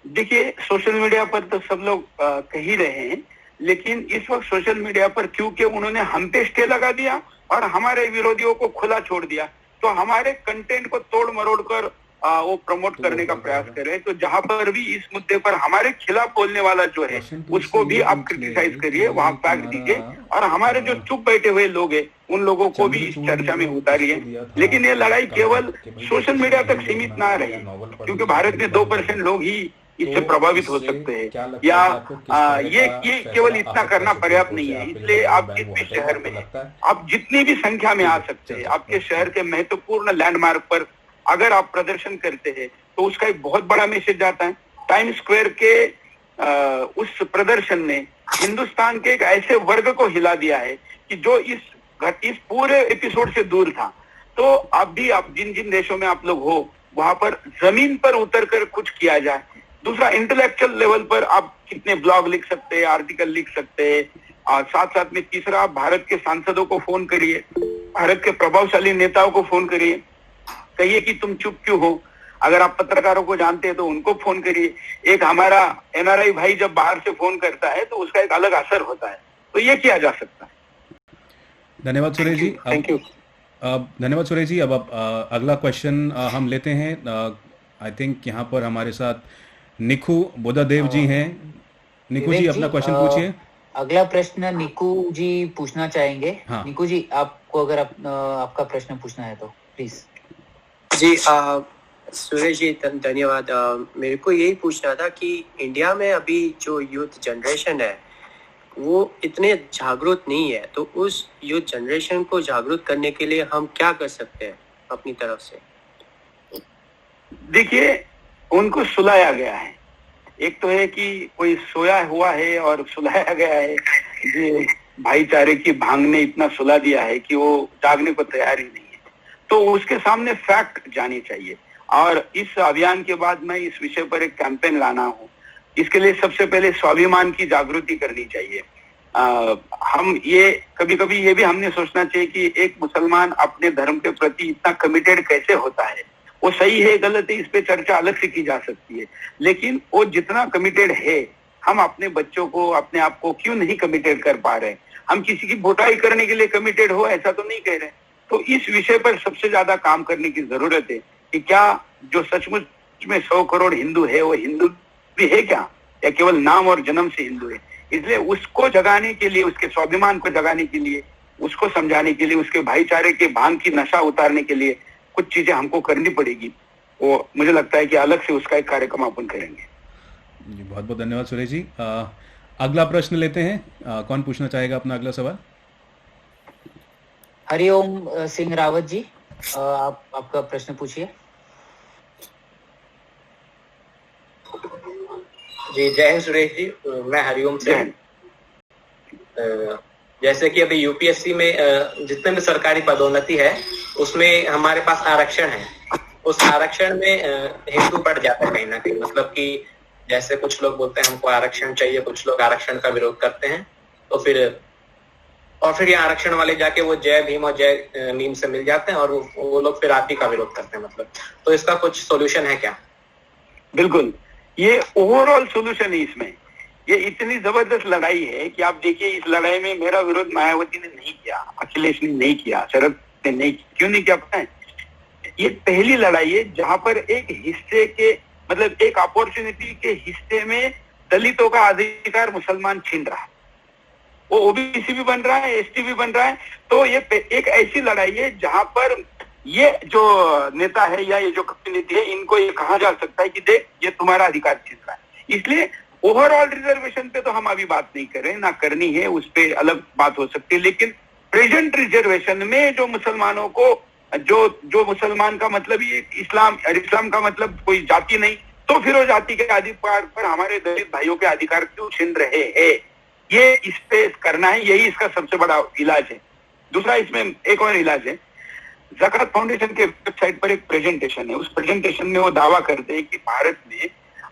देखिए, सोशल मीडिया पर तो सब लोग कह ही रहे हैं, लेकिन इस वक्त सोशल मीडिया पर क्योंकि उन्होंने हम पे स्टे लगा दिया और हमारे विरोधियों को खुला छोड़ दिया, तो हमारे कंटेंट को तोड़ मरोड़ कर वो प्रमोट करने का प्रयास कर रहे हैं। तो जहां पर भी इस मुद्दे पर हमारे खिलाफ बोलने वाला जो है, उसको भी आप क्रिटिसाइज करिए, वहां फैक्ट दीजिए, और हमारे जो चुप बैठे हुए लोग हैं उन लोगों को भी इस चर्चा में उतारिए। लेकिन ये लड़ाई केवल सोशल मीडिया तक सीमित ना रहे, क्योंकि भारत में 2% लोग ही इससे प्रभावित हो सकते हैं, या ये केवल इतना करना पर्याप्त नहीं है। इसलिए आप जिस भी शहर में, आप जितनी भी संख्या में आ सकते हैं, आपके शहर के महत्वपूर्ण लैंडमार्क पर अगर आप प्रदर्शन करते हैं तो उसका एक बहुत बड़ा मैसेज जाता है। टाइम स्क्वायर के उस प्रदर्शन ने हिंदुस्तान के एक ऐसे वर्ग को हिला दिया है कि जो इस पूरे एपिसोड से दूर था। तो अब भी आप जिन जिन देशों में आप लोग हो वहां पर जमीन पर उतर कर कुछ किया जाए। दूसरा, इंटेलेक्चुअल लेवल पर आप कितने ब्लॉग लिख सकते हैं, आर्टिकल लिख सकते हैं, और साथ साथ में तीसरा, आप भारत के सांसदों को फोन करिए, भारत के प्रभावशाली नेताओं को फोन करिए, कहिए कि तुम चुप क्यों हो। अगर आप पत्रकारों को जानते हैं तो उनको फोन करिए। एक हमारा एनआरआई भाई जब बाहर से फोन करता है तो उसका एक अलग असर होता है। तो ये किया जा सकता है। धन्यवाद सुरेश जी। Thank you. धन्यवाद सुरेश जी। अब अगला क्वेश्चन हम लेते हैं। आई थिंक यहाँ पर हमारे साथ निखू बोधादेव जी हैं। निखू जी अपना क्वेश्चन पूछिए। अगला प्रश्न निकू जी पूछना चाहेंगे। हाँ। निकू जी, आपको अगर आपका प्रश्न पूछना है तो प्लीज। जी सुरेश जी धन्यवाद। मेरे को यही पूछना था कि इंडिया में अभी जो यूथ जनरेशन है वो इतने जागरूक नहीं है, तो उस यूथ जनरेशन को जागरूक करने के लिए हम क्या कर सकते हैं अपनी तरफ से? देखिए, उनको सुलाया गया है। एक तो है कि कोई सोया हुआ है और सुलाया गया है। ये भाईचारे की भांग ने इतना सुला दिया है कि वो जागने को तैयार ही नहीं है। तो उसके सामने फैक्ट जानी चाहिए। और इस अभियान के बाद मैं इस विषय पर एक कैंपेन लाना हूँ। इसके लिए सबसे पहले स्वाभिमान की जागृति करनी चाहिए। हम ये कभी कभी ये भी हमने सोचना चाहिए कि एक मुसलमान अपने धर्म के प्रति इतना कमिटेड कैसे होता है। वो सही है गलत है इस पे चर्चा अलग से की जा सकती है, लेकिन वो जितना कमिटेड है, हम अपने बच्चों को, अपने आप को क्यों नहीं कमिटेड कर पा रहे। हम किसी की बुराई करने के लिए कमिटेड हो ऐसा तो नहीं कह रहे। तो इस विषय पर सबसे ज्यादा काम करने की जरूरत है कि क्या जो सचमुच में 100 करोड़ हिंदू है वो हिंदू भी है क्या, या केवल नाम और जन्म से हिंदू है। इसलिए उसको जगाने के लिए, उसके स्वाभिमान को जगाने के लिए, उसको समझाने के लिए, उसके भाईचारे के भांग की नशा उतारने के लिए कुछ चीजें हमको करनी पड़ेगी। वो मुझे लगता है कि अलग से उसका एक कार्यक्रम अपन करेंगे। जी बहुत बहुत धन्यवाद सुरेश जी। अगला प्रश्न लेते हैं। कौन पूछना चाहेगा अपना अगला सवाल? हरिओम सिंह रावत जी, आपका प्रश्न पूछिए। जी जय हिंद सुरेश जी। मैं हरिओम सिंह। जैसे कि अभी यूपीएससी में जितने भी सरकारी पदोन्नति है उसमें हमारे पास आरक्षण है। उस आरक्षण में हिंदू बढ़ जाता है कहीं ना कहीं। मतलब कि जैसे कुछ लोग बोलते हैं हमको आरक्षण चाहिए, कुछ लोग आरक्षण का विरोध करते हैं, तो फिर ये आरक्षण वाले जाके वो जय भीम और जय नीम से मिल जाते हैं और वो लोग फिर आप ही का विरोध करते हैं। मतलब तो इसका कुछ सॉल्यूशन है क्या? बिल्कुल, ये ओवरऑल सॉल्यूशन है इसमें। ये इतनी जबरदस्त लड़ाई है कि आप देखिए, इस लड़ाई में मेरा विरोध मायावती ने नहीं किया, अखिलेश ने नहीं किया, शरद ने नहीं, क्यों नहीं किया पता है? ये पहली लड़ाई है जहां पर एक हिस्से के, मतलब एक अपॉर्चुनिटी के हिस्से में दलितों का अधिकार मुसलमान छीन रहा है। वो ओबीसी भी बन रहा है, एसटी भी बन रहा है। तो ये एक ऐसी लड़ाई है जहां पर ये जो नेता है या ये जो कम्युनिटी है, इनको ये कहा जा सकता है कि देख ये तुम्हारा अधिकार छीन रहा है। इसलिए ओवरऑल रिजर्वेशन पे तो हम अभी बात नहीं कर रहे, ना करनी है, उस पे अलग बात हो सकती है। लेकिन प्रेजेंट रिजर्वेशन में जो मुसलमानों को, जो मुसलमान का मतलब ये इस्लाम का मतलब कोई जाति नहीं, तो फिर वो जाति के अधिकार पर हमारे दलित भाइयों के अधिकार क्यों छीन रहे हैं, ये इस पे करना है। यही इसका सबसे बड़ा इलाज है। दूसरा, इसमें एक और इलाज है। ज़कात फाउंडेशन के वेबसाइट पर एक प्रेजेंटेशन है। उस प्रेजेंटेशन में वो दावा करते हैं कि भारत में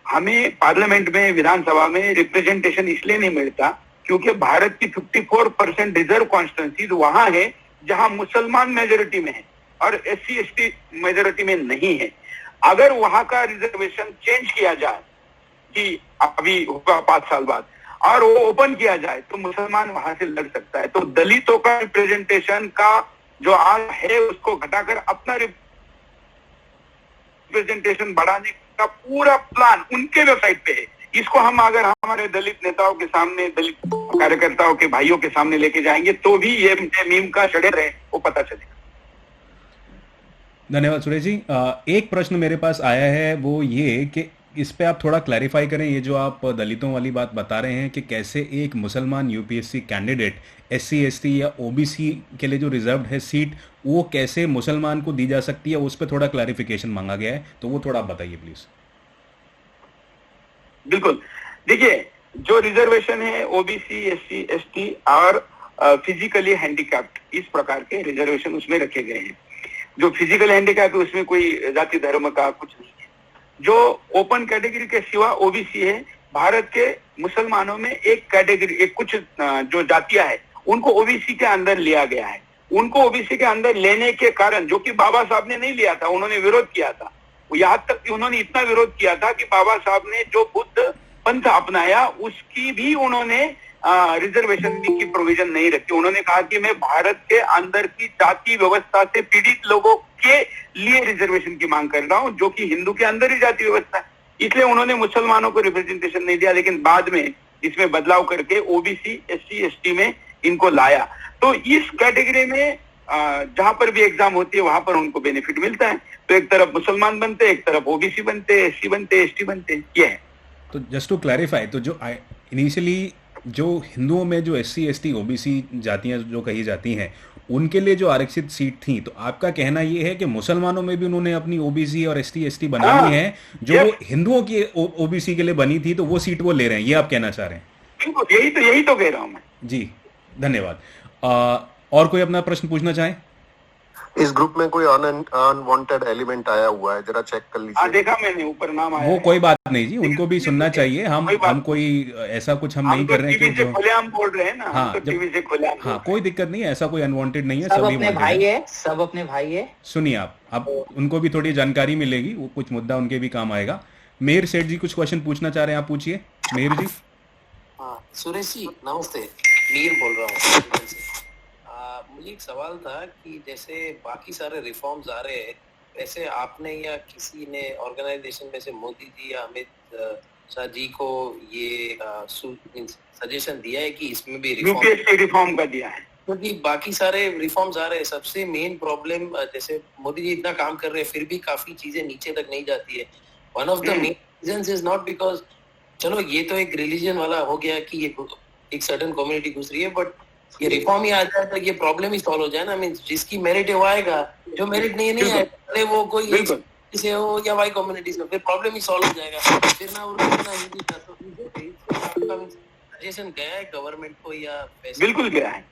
हमें पार्लियामेंट में, विधानसभा में रिप्रेजेंटेशन इसलिए नहीं मिलता क्योंकि भारत की 54% रिजर्व कॉन्स्टिट्यूंसीज वहां है जहां मुसलमान मेजोरिटी में है और SC ST मेजोरिटी में नहीं है। अगर वहां का रिजर्वेशन चेंज किया जाए, कि अभी होगा 5 साल बाद, और वो ओपन किया जाए तो मुसलमान वहां से लड़ सकता है। तो दलितों का रिप्रेजेंटेशन का जो आज है उसको घटाकर अपना रिप्रेजेंटेशन बढ़ाने का पूरा प्लान उनके वेबसाइट पे है। इसको हम अगर हमारे दलित नेताओं के सामने, दलित कार्यकर्ताओं के भाइयों के सामने लेके जाएंगे तो भी ये मीम का षड्यंत्र है वो पता चलेगा। धन्यवाद सुरेश जी। एक प्रश्न मेरे पास आया है, वो ये कि इस पे आप थोड़ा क्लैरिफाई करें। ये जो आप दलितों वाली बात बता रहे हैं कि कैसे एक मुसलमान यूपीएससी कैंडिडेट SC ST या OBC के लिए जो रिजर्व्ड है सीट, वो कैसे मुसलमान को दी जा सकती है, उस पर थोड़ा क्लैरिफिकेशन मांगा गया है, तो वो थोड़ा आप बताइए प्लीज। बिल्कुल, देखिए जो रिजर्वेशन है OBC SC ST और फिजिकली हैंडीकैप्ड, इस प्रकार के रिजर्वेशन उसमें रखे गए हैं। जो फिजिकल हैंडीकैप है उसमें कोई जाति धर्म का कुछ नहीं है। जो ओपन कैटेगरी के सिवा ओबीसी है, भारत के मुसलमानों में एक कैटेगरी, एक कुछ जो जातियां है उनको ओबीसी के अंदर लिया गया है। उनको ओबीसी के अंदर लेने के कारण, जो कि बाबा साहब ने नहीं लिया था, उन्होंने विरोध किया था, यहाँ तक कि उन्होंने इतना विरोध किया था कि बाबा साहब ने जो बुद्ध पंथ अपनाया उसकी भी उन्होंने रिजर्वेशन की प्रोविजन नहीं रखी। उन्होंने कहा कि मैं भारत के अंदर की जाति व्यवस्था से पीड़ित लोगों के लिए रिजर्वेशन की मांग कर रहा हूं, जो कि हिंदू के अंदर ही जाति व्यवस्था है। इसलिए उन्होंने मुसलमानों को रिप्रेजेंटेशन नहीं दिया, लेकिन बाद में इसमें बदलाव करके ओबीसी एससी एसटी में इनको लाया। तो इस कैटेगरी में जहां पर भी एग्जाम होती है वहां पर उनको बेनिफिट मिलता है। तो एक तरफ मुसलमान बनते हैं, एक तरफ ओबीसी बनते हैं, एससी बनते हैं, एसटी बनते हैं, ये है। तो जस्ट टू क्लैरिफाई, तो जो इनिशियली जो हिंदुओं में जो एससी एसटी ओबीसी जातियां जो कही जाती हैं उनके लिए जो आरक्षित सीट थी, तो आपका कहना ये है कि मुसलमानों में भी उन्होंने अपनी ओबीसी और एसटी एसटी बना ली है, जो हिंदुओं की ओबीसी के लिए बनी थी, तो वो सीट वो ले रहे हैं, ये आप कहना चाह रहे हैं? यही तो कह रहा हूं मैं जी। धन्यवाद। और कोई अपना प्रश्न पूछना चाहे? इस ग्रुप में कोई अनवांटेड एलिमेंट आया हुआ है, जरा चेक कर लीजिए। देखा मैंने, ऊपर नाम आया। वो कोई बात नहीं जी, उनको भी सुनना चाहिए। हम कोई ऐसा कुछ हम नहीं कर रहे हैं कि खुलेआम बोल रहे हैं ना। हाँ, तो टीवी से खुलेआम। हाँ, कोई दिक्कत नहीं है, ऐसा कोई अनवांटेड नहीं है, सब अपने भाई है, सब अपने भाई है। सुनिए आप उनको भी थोड़ी जानकारी मिलेगी, वो कुछ मुद्दा उनके भी काम आएगा। मेहर सेठ जी कुछ क्वेश्चन पूछना चाह रहे हैं, आप पूछिए मेहर जी। हाँ सुरेश जी नमस्ते, मीर बोल रहा हूँ। मुझे एक सवाल था कि जैसे बाकी सारे रिफॉर्म्स आ रहे हैं, वैसे आपने या किसी ने ऑर्गेनाइजेशन में से मोदी जी या अमित शाह जी को ये सजेशन दिया है कि इसमें भी रिफॉर्म कर दिया है? क्योंकि बाकी सारे रिफॉर्म्स आ रहे हैं, सबसे मेन प्रॉब्लम जैसे मोदी जी इतना काम कर रहे हैं फिर भी काफी चीजें नीचे तक नहीं जाती है। One of the main reasons is not because चलो ये तो एक रिलीजन वाला हो गया कि ये एक सर्टेन कम्युनिटी घुस रही है, बट ये रिफॉर्म ही आ जाए तो ये प्रॉब्लम ही सॉल्व हो जाए ना। मीन जिसकी मेरिट है वो आएगा, जो मेरिट नहीं आएगा वो कोई से हो या वाई कम्युनिटी से, फिर प्रॉब्लम ही सॉल्व हो जाएगा। फिर ना उर्दू ना हिंदी का तो सजेशन गया है गवर्नमेंट को या बिल्कुल गया है।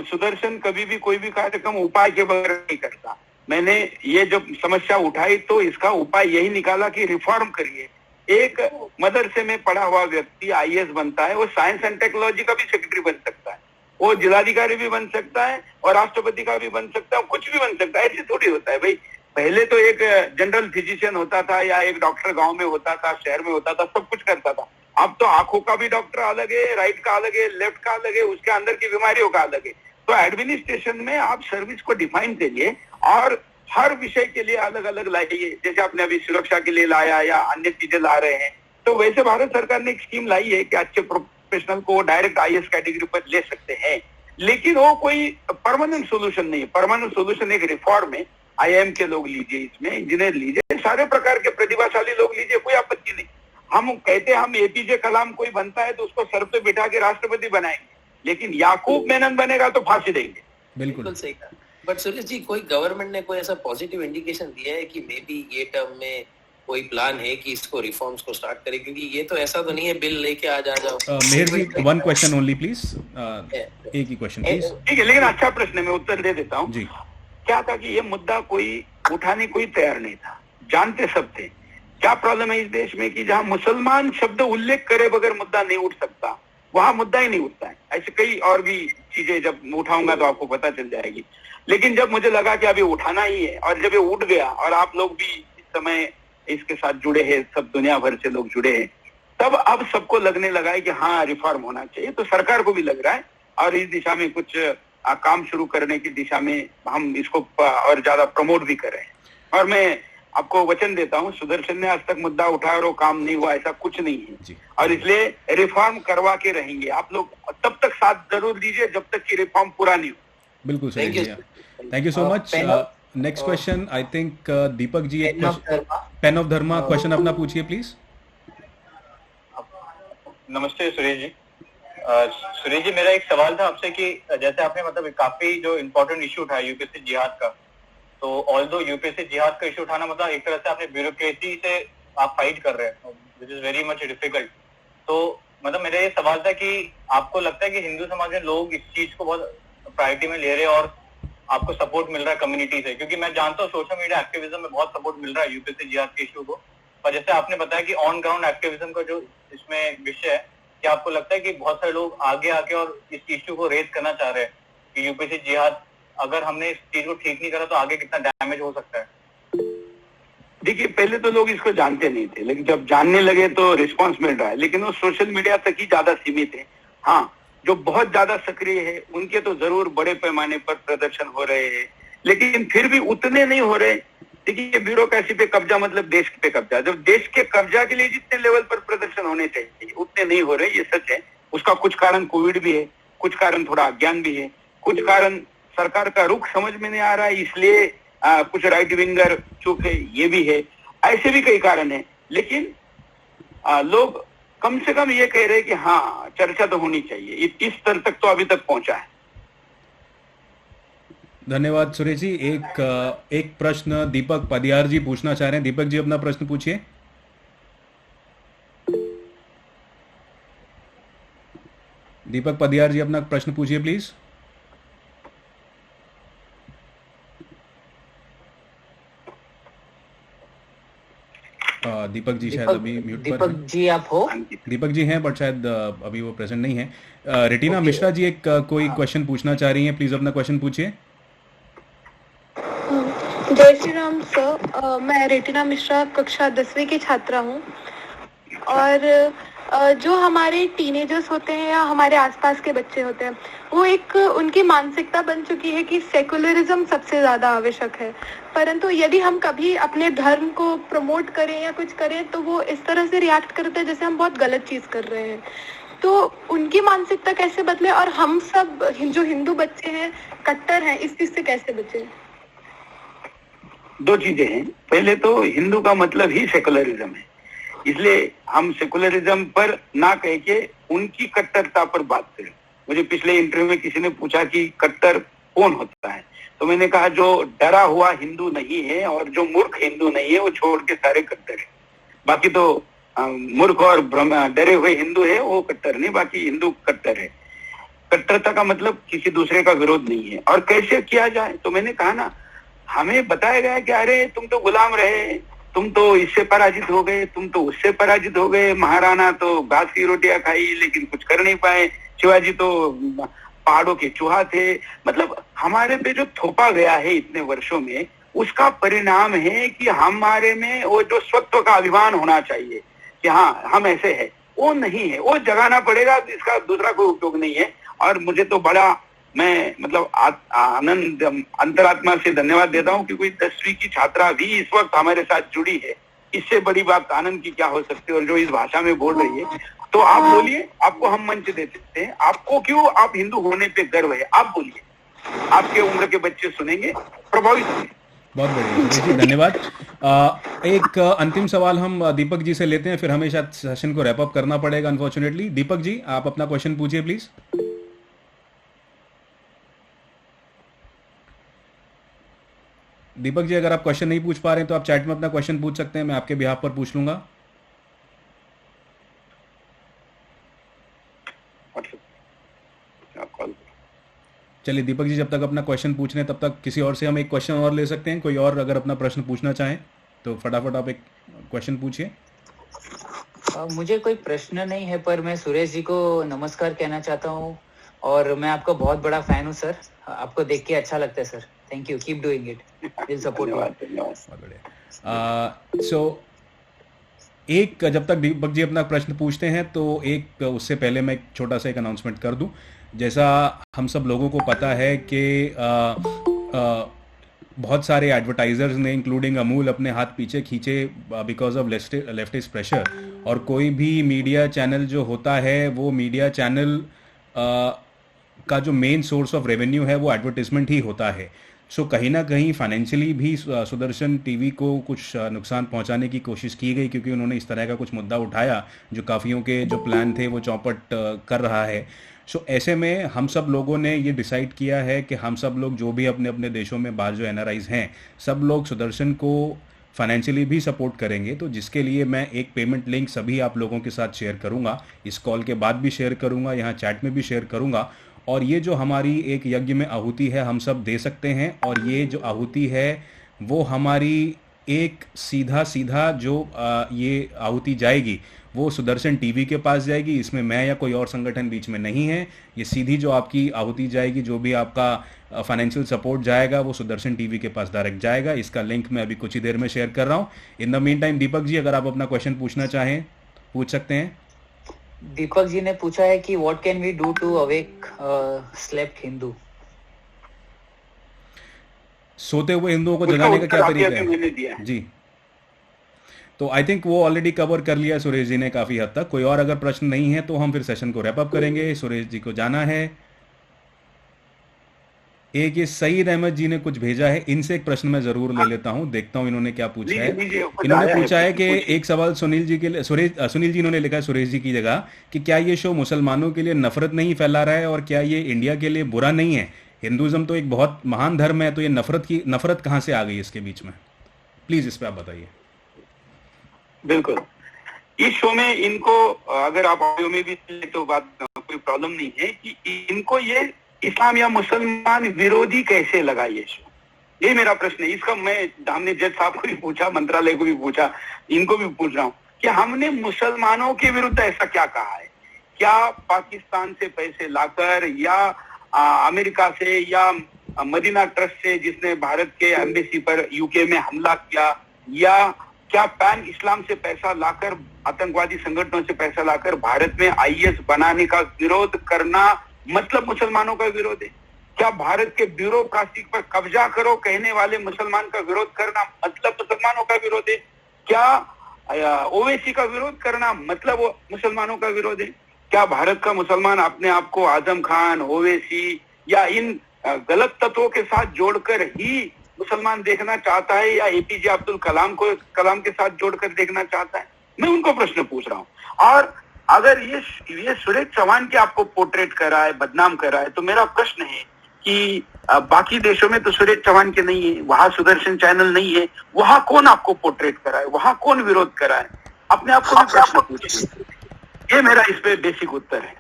सुदर्शन कभी भी कोई भी कार्यक्रम उपाय के बगैर नहीं करता। मैंने ये जब समस्या उठाई तो इसका उपाय यही निकाला कि रिफॉर्म करिए। एक मदरसे में पढ़ा हुआ व्यक्ति आईएएस बनता है, वो साइंस एंड टेक्नोलॉजी का भी सेक्रेटरी बन सकता है, वो जिलाधिकारी भी बन सकता है और राष्ट्रपति का भी बन सकता है, कुछ भी बन सकता है। ऐसे थोड़ी होता है भाई। पहले तो एक जनरल फिजिशियन होता था या एक डॉक्टर गांव में होता था, शहर में होता था, सब कुछ करता था। अब तो आंखों का भी डॉक्टर अलग है, राइट का अलग है, लेफ्ट का अलग है, उसके अंदर की बीमारियों का अलग है। तो एडमिनिस्ट्रेशन में आप सर्विस को डिफाइन करिए और हर विषय के लिए अलग अलग लाइए। जैसे आपने अभी सुरक्षा के लिए लाया या अन्य चीजें ला रहे हैं, तो वैसे भारत सरकार ने एक स्कीम लाई है कि अच्छे प्रोफेशनल को डायरेक्ट आईएएस कैटेगरी पर ले सकते हैं, लेकिन वो कोई परमानेंट सोल्यूशन नहीं है। परमानेंट सोल्यूशन एक रिफॉर्म है। आईआईएम के लोग लीजिए, इसमें इंजीनियर लीजिए, सारे प्रकार के प्रतिभाशाली लोग लीजिए, कोई आपत्ति नहीं। हम कहते हैं हम एपीजे कलाम कोई बनता है तो उसको सर पे बिठा के राष्ट्रपति बनाएंगे, लेकिन याकूब मेनन बनेगा तो फांसी देंगे। बिल्कुल सही कहा। बट सुरेश जी, कोई गवर्नमेंट ने कोई ऐसा पॉजिटिव इंडिकेशन दिया है कि मे बी ये टर्म में कोई प्लान है कि इसको रिफॉर्म्स को स्टार्ट करे? क्योंकि ये तो ऐसा तो नहीं है बिल लेके आ जाओ। मेहर जी, वन क्वेश्चन ओनली प्लीज, एक ही क्वेश्चन प्लीज। ठीक है, लेकिन अच्छा प्रश्न है, मैं उत्तर दे देता हूँ जी। क्या था कि ये मुद्दा कोई उठाने कोई तैयार नहीं था, जानते सब थे। क्या प्रॉब्लम है इस देश में कि जहां मुसलमान शब्द उल्लेख करे बगैर मुद्दा नहीं उठ सकता, वहां मुद्दा ही नहीं उठता है। ऐसे कई और भी चीजें जब उठाऊंगा तो आपको पता चल जाएगी। लेकिन जब मुझे लगा कि अभी उठाना ही है और जब ये उठ गया और आप लोग भी इस समय इसके साथ जुड़े हैं, सब दुनिया भर से लोग जुड़े हैं, तब अब सबको लगने लगा है कि हाँ रिफॉर्म होना चाहिए। तो सरकार को भी लग रहा है और इस दिशा में कुछ काम शुरू करने की दिशा में हम इसको और ज्यादा प्रमोट भी कर रहे हैं। और मैं आपको वचन देता हूँ, सुदर्शन ने आज तक मुद्दा उठाया और वो काम नहीं हुआ, ऐसा कुछ नहीं है। और इसलिए रिफॉर्म करवा के रहेंगे। आप लोग तब तक साथ जरूर दीजिए जब तक कि रिफॉर्म पूरा नहीं हो। बिल्कुल सही। Thank you so much. Next question I think Deepak ji, एक पेन ऑफ धर्मा क्वेश्चन अपना पूछिए प्लीज। नमस्ते सुरेश जी। सुरेश जी, मेरा एक सवाल था आपसे कि जैसे आपने मतलब काफी जो इम्पोर्टेंट इशू उठाया यूपीएससी जिहाद का, तो ऑल्दो यूपीएससी जिहाद का इशू उठाना मतलब एक तरह से आपने ब्यूरोक्रेसी से आप फाइट कर रहे हैं, which is very much difficult. तो मतलब मेरा ये सवाल था कि आपको लगता है कि हिंदू समाज में लोग इस चीज को बहुत प्रायोरिटी में ले रहे हैं और आपको सपोर्ट मिल रहा है कम्युनिटी से? क्योंकि मैं जानता हूँ सोशल मीडिया एक्टिविज्म में बहुत सपोर्ट मिल रहा है यूपीएससी जिहाद के इशू को, और जैसे आपने बताया कि ऑन ग्राउंड एक्टिविज्म का जो इसमें विषय है, क्या आपको लगता है कि बहुत सारे लोग आगे आके और इस इश्यू को रेज करना चाह रहे हैं कि यूपीएससी जिहाद अगर हमने इस चीज को ठीक नहीं करा तो आगे कितना डैमेज हो सकता है? देखिए, पहले तो लोग इसको जानते नहीं थे, लेकिन जब जानने लगे तो रिस्पांस मिल रहा है, लेकिन वो सोशल मीडिया तक ही ज्यादा सीमित है। हाँ, जो बहुत ज्यादा सक्रिय है उनके तो जरूर बड़े पैमाने पर प्रदर्शन हो रहे हैं, लेकिन फिर भी उतने नहीं हो रहे। देखिए, ब्यूरोक्रेसी पे कब्जा मतलब देश पे कब्जा। जब देश के कब्जा के लिए जितने लेवल पर प्रदर्शन होने चाहिए उतने नहीं हो रहे, ये सच है। उसका कुछ कारण कोविड भी है, कुछ कारण थोड़ा अज्ञान भी है, कुछ कारण सरकार का रुख समझ में नहीं आ रहा है, इसलिए कुछ राइट विंगर चुप है, ये भी है। ऐसे भी कई कारण है, लेकिन लोग कम से कम ये कह रहे हैं कि हाँ, चर्चा तो होनी चाहिए। इस स्तर तक तो अभी तक पहुंचा है। धन्यवाद सुरेश जी। एक प्रश्न दीपक पदियार जी पूछना चाह रहे हैं। दीपक जी, अपना प्रश्न पूछिए। दीपक पदियार जी, अपना प्रश्न पूछिए प्लीज। दीपक जी शायद अभी म्यूट पर दीपक जी आप हो? दीपक जी हैं, बट शायद अभी वो प्रेजेंट नहीं है। रेटिना मिश्रा जी एक कोई क्वेश्चन पूछना चाह रही हैं, प्लीज अपना क्वेश्चन पूछिए। जय श्री राम सर। मैं रेटिना मिश्रा कक्षा 10वीं की छात्रा हूँ, और जो हमारे टीनेजर्स होते हैं या हमारे आसपास के बच्चे होते हैं, वो एक उनकी मानसिकता बन चुकी है कि सेकुलरिज्म सबसे ज्यादा आवश्यक है। परंतु यदि हम कभी अपने धर्म को प्रमोट करें या कुछ करें तो वो इस तरह से रिएक्ट करते हैं जैसे हम बहुत गलत चीज कर रहे हैं। तो उनकी मानसिकता कैसे बदले, और हम सब जो हिंदू बच्चे हैं, कट्टर हैं, इस चीज से कैसे बचे? दो चीजें हैं। पहले तो हिंदू का मतलब ही सेकुलरिज्म है, इसलिए हम सेकुलरिज्म पर ना कह के उनकी कट्टरता पर बात करें। मुझे पिछले इंटरव्यू में किसी ने पूछा कि कट्टर कौन होता है, तो मैंने कहा जो डरा हुआ हिंदू नहीं है और जो मूर्ख हिंदू नहीं है वो छोड़ के सारे कट्टर है। बाकी तो मूर्ख और डरे हुए हिंदू है वो कट्टर नहीं, बाकी हिंदू कट्टर है। कट्टरता का मतलब किसी दूसरे का विरोध नहीं है। और कैसे किया जाए, तो मैंने कहा ना, हमें बताया गया कि अरे तुम तो गुलाम रहे, तुम तो इससे पराजित हो गए, तुम तो उससे पराजित हो गए, महाराणा तो घास की रोटियां खाई लेकिन कुछ कर नहीं पाए, शिवाजी तो पहाड़ों के चूहा थे। मतलब हमारे पे जो थोपा गया है इतने वर्षों में, उसका परिणाम है कि हमारे में वो जो स्वत्व का अभिमान होना चाहिए कि हाँ हम ऐसे है, वो नहीं है। वो जगाना पड़ेगा, इसका दूसरा कोई उपयोग नहीं है। और मुझे तो बड़ा, मैं मतलब आनंद अंतरात्मा से धन्यवाद देता हूँ कि कोई 10वीं की छात्रा भी इस वक्त हमारे साथ जुड़ी है। इससे बड़ी बात आनंद की क्या हो सकती है, और जो इस भाषा में बोल रही है। तो आप बोलिए, आपको हम मंच देते हैं। आपको क्यों, आप हिंदू होने पे गर्व है, आप बोलिए, आपके उम्र के बच्चे सुनेंगे, प्रभावित होंगे। बहुत बढ़िया जी, धन्यवाद। एक अंतिम सवाल हम दीपक जी से लेते हैं, फिर हमें शायद सेशन को रैप अप करना पड़ेगा अनफॉर्चुनेटली। दीपक जी, आप अपना क्वेश्चन पूछिए प्लीज। दीपक जी, अगर आप क्वेश्चन नहीं पूछ पा रहे हैं तो आप चैट में अपना क्वेश्चन पूछ सकते हैं, मैं आपके बिहाफ पर पूछ लूंगा। चलिए दीपक जी, जब तक अपना क्वेश्चन पूछ रहे हैं तब तक किसी और से हम एक क्वेश्चन और ले सकते हैं। कोई और अगर अपना प्रश्न पूछना चाहें तो फटाफट आप एक क्वेश्चन पूछिए। मुझे कोई प्रश्न नहीं है, पर मैं सुरेश जी को नमस्कार कहना चाहता हूँ, और मैं आपका बहुत बड़ा फैन हूँ सर। आपको देख के अच्छा लगता है sir. Thank you, keep doing it, will support you. So एक, जब तक दीपक जी अपना प्रश्न पूछते हैं तो एक उससे पहले मैं एक छोटा सा एक अनाउंसमेंट कर दूं। जैसा हम सब लोगों को पता है कि बहुत सारे एडवर्टाइजर्स ने इंक्लूडिंग अमूल अपने हाथ पीछे खींचे बिकॉज ऑफ लेफ्टिस्ट प्रेशर, और कोई भी मीडिया चैनल जो होता है वो मीडिया चैनल का जो मेन सोर्स ऑफ रेवेन्यू है वो एडवर्टाइजमेंट ही होता है। सो कहीं ना कहीं फाइनेंशियली भी सुदर्शन टीवी को कुछ नुकसान पहुंचाने की कोशिश की गई, क्योंकि उन्होंने इस तरह का कुछ मुद्दा उठाया जो काफियों के जो प्लान थे वो चौपट कर रहा है। सो ऐसे में हम सब लोगों ने ये डिसाइड किया है कि हम सब लोग जो भी अपने अपने देशों में बाहर जो एनआरआईज हैं, सब लोग सुदर्शन को फाइनेंशियली भी सपोर्ट करेंगे। तो जिसके लिए मैं एक पेमेंट लिंक सभी आप लोगों के साथ शेयर करूंगा, इस कॉल के बाद भी शेयर करूंगा, यहाँ चैट में भी शेयर करूंगा। और ये जो हमारी एक यज्ञ में आहुति है हम सब दे सकते हैं, और ये जो आहुति है वो हमारी एक सीधा सीधा जो ये आहुति जाएगी वो सुदर्शन टीवी के पास जाएगी। इसमें मैं या कोई और संगठन बीच में नहीं है। ये सीधी जो आपकी आहुति जाएगी, जो भी आपका फाइनेंशियल सपोर्ट जाएगा वो सुदर्शन टीवी के पास डायरेक्ट जाएगा। इसका लिंक मैं अभी कुछ ही देर में शेयर कर रहा हूँ। In the mean time Deepak ji, अगर आप अपना क्वेश्चन पूछना चाहें पूछ सकते हैं। दीपक जी ने पूछा है कि what can we do to awake slept Hindu. सोते हुए हिंदुओं को जगाने का क्या तरीका है? जी, तो आई थिंक वो ऑलरेडी कवर कर लिया सुरेश जी ने काफी हद तक। कोई और अगर प्रश्न नहीं है तो हम फिर सेशन को रैप अप करेंगे। सुरेश जी को जाना है। एक ये सईद अहमद जी ने कुछ भेजा है, इनसे एक प्रश्न मैं जरूर ले लेता हूं, देखता हूं इन्होंने क्या पूछा है। इन्होंने पूछा है कि एक सवाल सुनील जी के लिए, सुनील जी इन्होंने लिखा है सुरेश जी की जगह कि क्या ये शो मुसलमानों के लिए नफरत नहीं फैला रहा है और क्या ये इंडिया के लिए बुरा नहीं है? हिंदुइज्म तो एक बहुत महान धर्म है, तो ये नफरत कहां से आ गई इसके बीच में? प्लीज इस पे आप बताइए। बिल्कुल, इस शो में इनको अगर आप ऑडियो में भी तो बात कोई प्रॉब्लम नहीं है कि इनको ये इस्लाम या मुसलमान विरोधी कैसे लगा ये शो, ये मेरा प्रश्न है। इसका हमने जज साहब को भी पूछा, मंत्रालय को भी पूछा, इनको भी पूछ रहा हूँ कि हमने मुसलमानों के विरुद्ध ऐसा क्या कहा है? क्या पाकिस्तान से पैसे लाकर या अमेरिका से या मदीना ट्रस्ट से जिसने भारत के एम्बेसी पर यूके में हमला किया, या क्या पैन इस्लाम से पैसा लाकर, आतंकवादी संगठनों से पैसा लाकर भारत में आईएस बनाने का विरोध करना मतलब मुसलमानों का विरोध है? क्या भारत के ब्यूरोक्रेसी पर कब्जा करो कहने वाले मुसलमान का विरोध करना मतलब मुसलमानों का विरोध है? क्या ओवैसी का विरोध करना मतलब मुसलमानों का विरोध है? क्या भारत का मुसलमान अपने आप को आजम खान, ओवैसी या इन गलत तत्वों के साथ जोड़कर ही मुसलमान देखना चाहता है, या एपीजे अब्दुल कलाम के साथ जोड़कर देखना चाहता है? मैं उनको प्रश्न पूछ रहा हूं। और अगर ये सुरेश चौहान के आपको पोर्ट्रेट कर रहा है, बदनाम कर रहा है, तो मेरा प्रश्न है कि बाकी देशों में तो सुरेश चौहान के नहीं है, वहां सुदर्शन चैनल नहीं है, वहां कौन आपको पोर्ट्रेट कर रहा है, वहां कौन विरोध कर रहा है? अपने आप को भी प्रश्न पूछिए। ये मेरा इस पे बेसिक उत्तर है।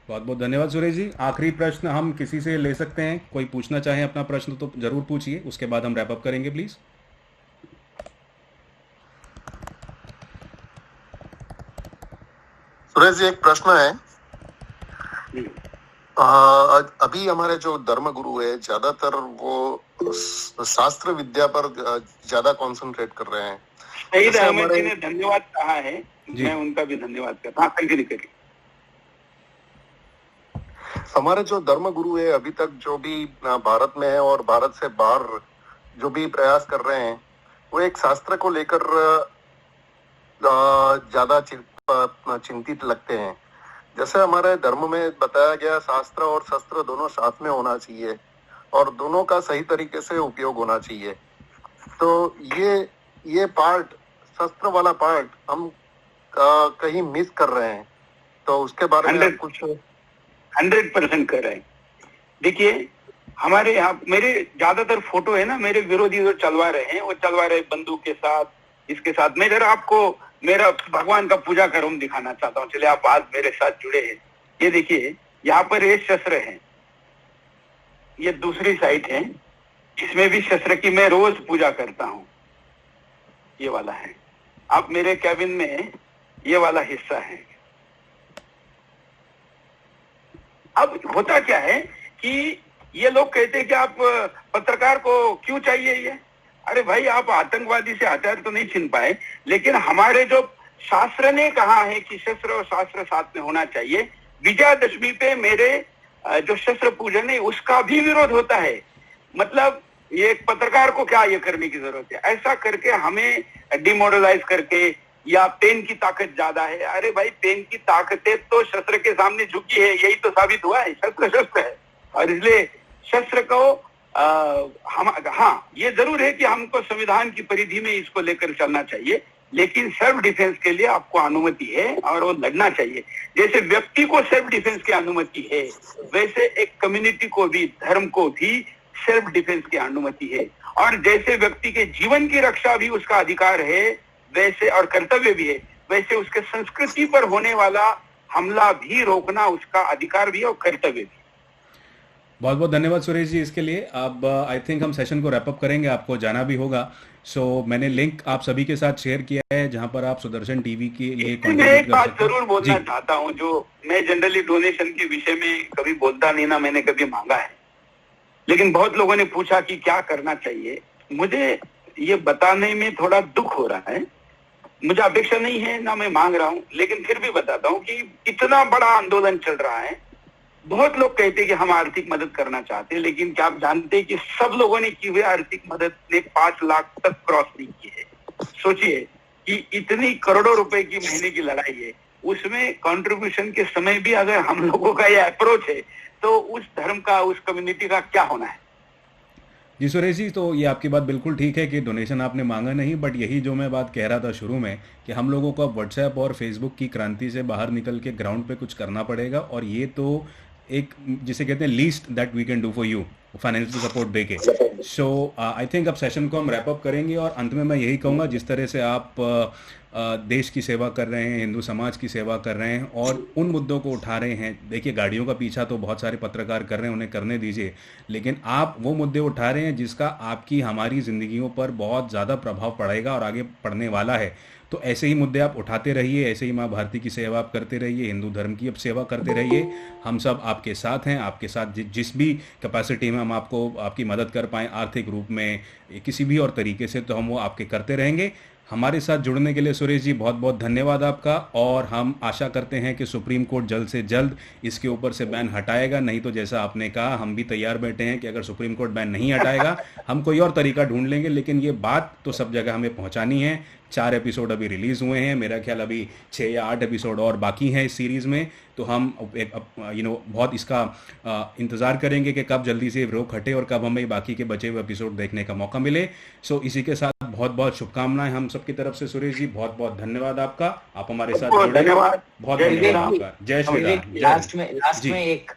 बहुत बहुत धन्यवाद सुरेश जी। आखिरी प्रश्न हम किसी से ले सकते हैं? कोई पूछना चाहे अपना प्रश्न तो जरूर पूछिए, उसके बाद हम रैप अप करेंगे प्लीज। सुरेश जी, एक प्रश्न है। अभी हमारे जो धर्म गुरु है ज्यादातर वो शास्त्र विद्या पर ज्यादा कंसंट्रेट कर रहे हैं। सईद अहमद जी ने धन्यवाद कहा है, मैं उनका भी धन्यवाद करता हूँ। कंटिन्यू करिए। हमारे जो धर्म गुरु है अभी तक जो भी भारत में है और भारत से बाहर जो भी प्रयास कर रहे हैं, वो एक शास्त्र को लेकर ज्यादा चिंतित लगते हैं। जैसे हमारे धर्म में बताया गया, शास्त्र और शस्त्र दोनों साथ में होना चाहिए और दोनों का सही तरीके से उपयोग होना चाहिए। तो ये पार्ट, शस्त्र वाला पार्ट हम कहीं मिस कर रहे हैं, तो उसके बारे में कुछ 100% कर रहे हैं। देखिए, हमारे यहाँ मेरे ज्यादातर फोटो है ना, मेरे विरोधी जो चलवा रहे हैं वो चलवा रहे बंदूक के साथ, इसके साथ। मैं जरा आपको मेरा भगवान का पूजा का रूम दिखाना चाहता हूँ। चलिए, आप आज मेरे साथ जुड़े हैं। ये देखिए, यहाँ पर ये शस्त्र है, ये दूसरी साइड है, इसमें भी शस्त्र की मैं रोज पूजा करता हूँ। ये वाला है, आप मेरे कैबिन में ये वाला हिस्सा है। अब होता क्या है कि ये लोग कहते हैं कि आप पत्रकार को क्यों चाहिए ये? अरे भाई, आप आतंकवादी से हथियार तो नहीं छीन पाए, लेकिन हमारे जो शास्त्र ने कहा है कि शस्त्र और शास्त्र साथ में होना चाहिए, विजयादशमी पे मेरे जो शस्त्र पूजन है उसका भी विरोध होता है। मतलब ये एक पत्रकार को क्या ये करने की जरूरत है? ऐसा करके हमें डिमोरलाइज करके, या पेन की ताकत ज्यादा है। अरे भाई, पेन की ताकतें तो शस्त्र के सामने झुकी है, यही तो साबित हुआ है। शस्त्र शस्त्र है, और इसलिए शस्त्र को हाँ, ये जरूर है कि हमको संविधान की परिधि में इसको लेकर चलना चाहिए, लेकिन सेल्फ डिफेंस के लिए आपको अनुमति है और वो लड़ना चाहिए। जैसे व्यक्ति को सेल्फ डिफेंस की अनुमति है, वैसे एक कम्युनिटी को भी, धर्म को भी सेल्फ डिफेंस की अनुमति है। और जैसे व्यक्ति के जीवन की रक्षा भी उसका अधिकार है, वैसे और कर्तव्य भी है, वैसे उसके संस्कृति पर होने वाला हमला भी रोकना उसका अधिकार भी है और कर्तव्य भी। बहुत बहुत धन्यवाद सुरेश जी इसके लिए। अब आई थिंक हम सेशन को रैप अप करेंगे, आपको जाना भी होगा। सो मैंने लिंक आप सभी के साथ शेयर किया है जहां पर आप सुदर्शन टीवी के लिए मैं कॉन्टेक्ट एक कर बात सकते हैं। जरूर बोलना चाहता हूं, जो मैं जनरली डोनेशन के विषय में कभी बोलता नहीं, ना मैंने कभी मांगा है, लेकिन बहुत लोगों ने पूछा कि क्या करना चाहिए। मुझे ये बताने में थोड़ा दुख हो रहा है, मुझे अपेक्षा नहीं है, ना मैं मांग रहा हूं, लेकिन फिर भी बताता हूं कि इतना बड़ा आंदोलन चल रहा है। बहुत लोग कहते हैं कि हम आर्थिक मदद करना चाहते हैं, लेकिन क्या आप जानते हैं कि सब लोगों ने की हुई आर्थिक मदद ने 5 लाख तक क्रॉस नहीं की है। सोचिए कि इतनी करोड़ों रुपए की महीने की लड़ाई है, उसमें कंट्रीब्यूशन के समय भी अगर हम लोगों का ये अप्रोच है तो उस धर्म का, उस कम्युनिटी का क्या होना है। जी सुरेश जी, तो ये आपकी बात बिल्कुल ठीक है कि डोनेशन आपने मांगा नहीं, बट यही जो मैं बात कह रहा था शुरू में कि हम लोगों को अब व्हाट्सएप और फेसबुक की क्रांति से बाहर निकल के ग्राउंड पे कुछ करना पड़ेगा। और ये तो एक जिसे कहते हैं least that we can do for you, financial support देके। सो आई थिंक अब सेशन को हम रैप अप करेंगे और अंत में मैं यही कहूँगा, जिस तरह से आप देश की सेवा कर रहे हैं, हिंदू समाज की सेवा कर रहे हैं और उन मुद्दों को उठा रहे हैं। देखिए, गाड़ियों का पीछा तो बहुत सारे पत्रकार कर रहे हैं, उन्हें करने दीजिए, लेकिन आप वो मुद्दे उठा रहे हैं जिसका आपकी हमारी जिंदगियों पर बहुत ज़्यादा प्रभाव पड़ेगा और आगे पड़ने वाला है। तो ऐसे ही मुद्दे आप उठाते रहिए, ऐसे ही माँ भारती की सेवा आप करते रहिए, हिंदू धर्म की अब सेवा करते रहिए। हम सब आपके साथ हैं, आपके साथ जिस भी कैपेसिटी में हम आपको आपकी मदद कर पाएँ, आर्थिक रूप में, किसी भी और तरीके से, तो हम वो आपके करते रहेंगे। हमारे साथ जुड़ने के लिए सुरेश जी बहुत बहुत धन्यवाद आपका। और हम आशा करते हैं कि सुप्रीम कोर्ट जल्द से जल्द इसके ऊपर से बैन हटाएगा। नहीं तो जैसा आपने कहा, हम भी तैयार बैठे हैं कि अगर सुप्रीम कोर्ट बैन नहीं हटाएगा हम कोई और तरीका ढूंढ लेंगे, लेकिन ये बात तो सब जगह हमें पहुंचानी है। 4 एपिसोड अभी रिलीज हुए हैं, मेरा ख्याल अभी 6 या 8 एपिसोड और बाकी हैं इस सीरीज में। तो हम बहुत इसका इंतज़ार करेंगे कि कब जल्दी से रोक हटे और कब हमें बाकी के बचे हुए एपिसोड देखने का मौका मिले। सो इसी के साथ बहुत बहुत शुभकामनाएं हम सबकी तरफ से। सुरेश जी बहुत बहुत धन्यवाद आपका, आप हमारे साथ जुड़े, धन्यवाद, बहुत धन्यवाद आपका। जय श्री राम। लास्ट में एक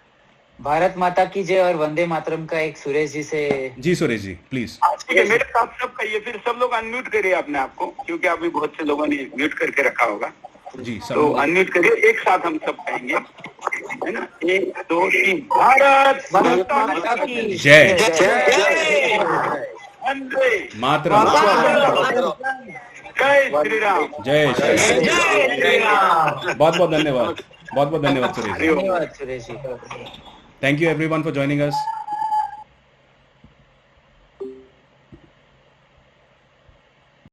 भारत माता की जय और वंदे मातरम का एक सुरेश जी से। जी सुरेश जी प्लीज। ठीक है, मेरे साथ सब कहिए, फिर सब लोग अनम्यूट करिए अपने आप को, क्योंकि अभी बहुत से लोगों ने म्यूट करके रखा होगा। जी सब तो अनम्यूट करिए, एक साथ हम सब कहेंगे, है ना? 1 2 3 भारत माता की जय। वंदे मातरम। जय श्री राम। जय श्री राम। बहुत बहुत धन्यवाद, बहुत बहुत धन्यवाद सुरेश जी। धन्यवाद Suresh ji. Thank you everyone for joining us.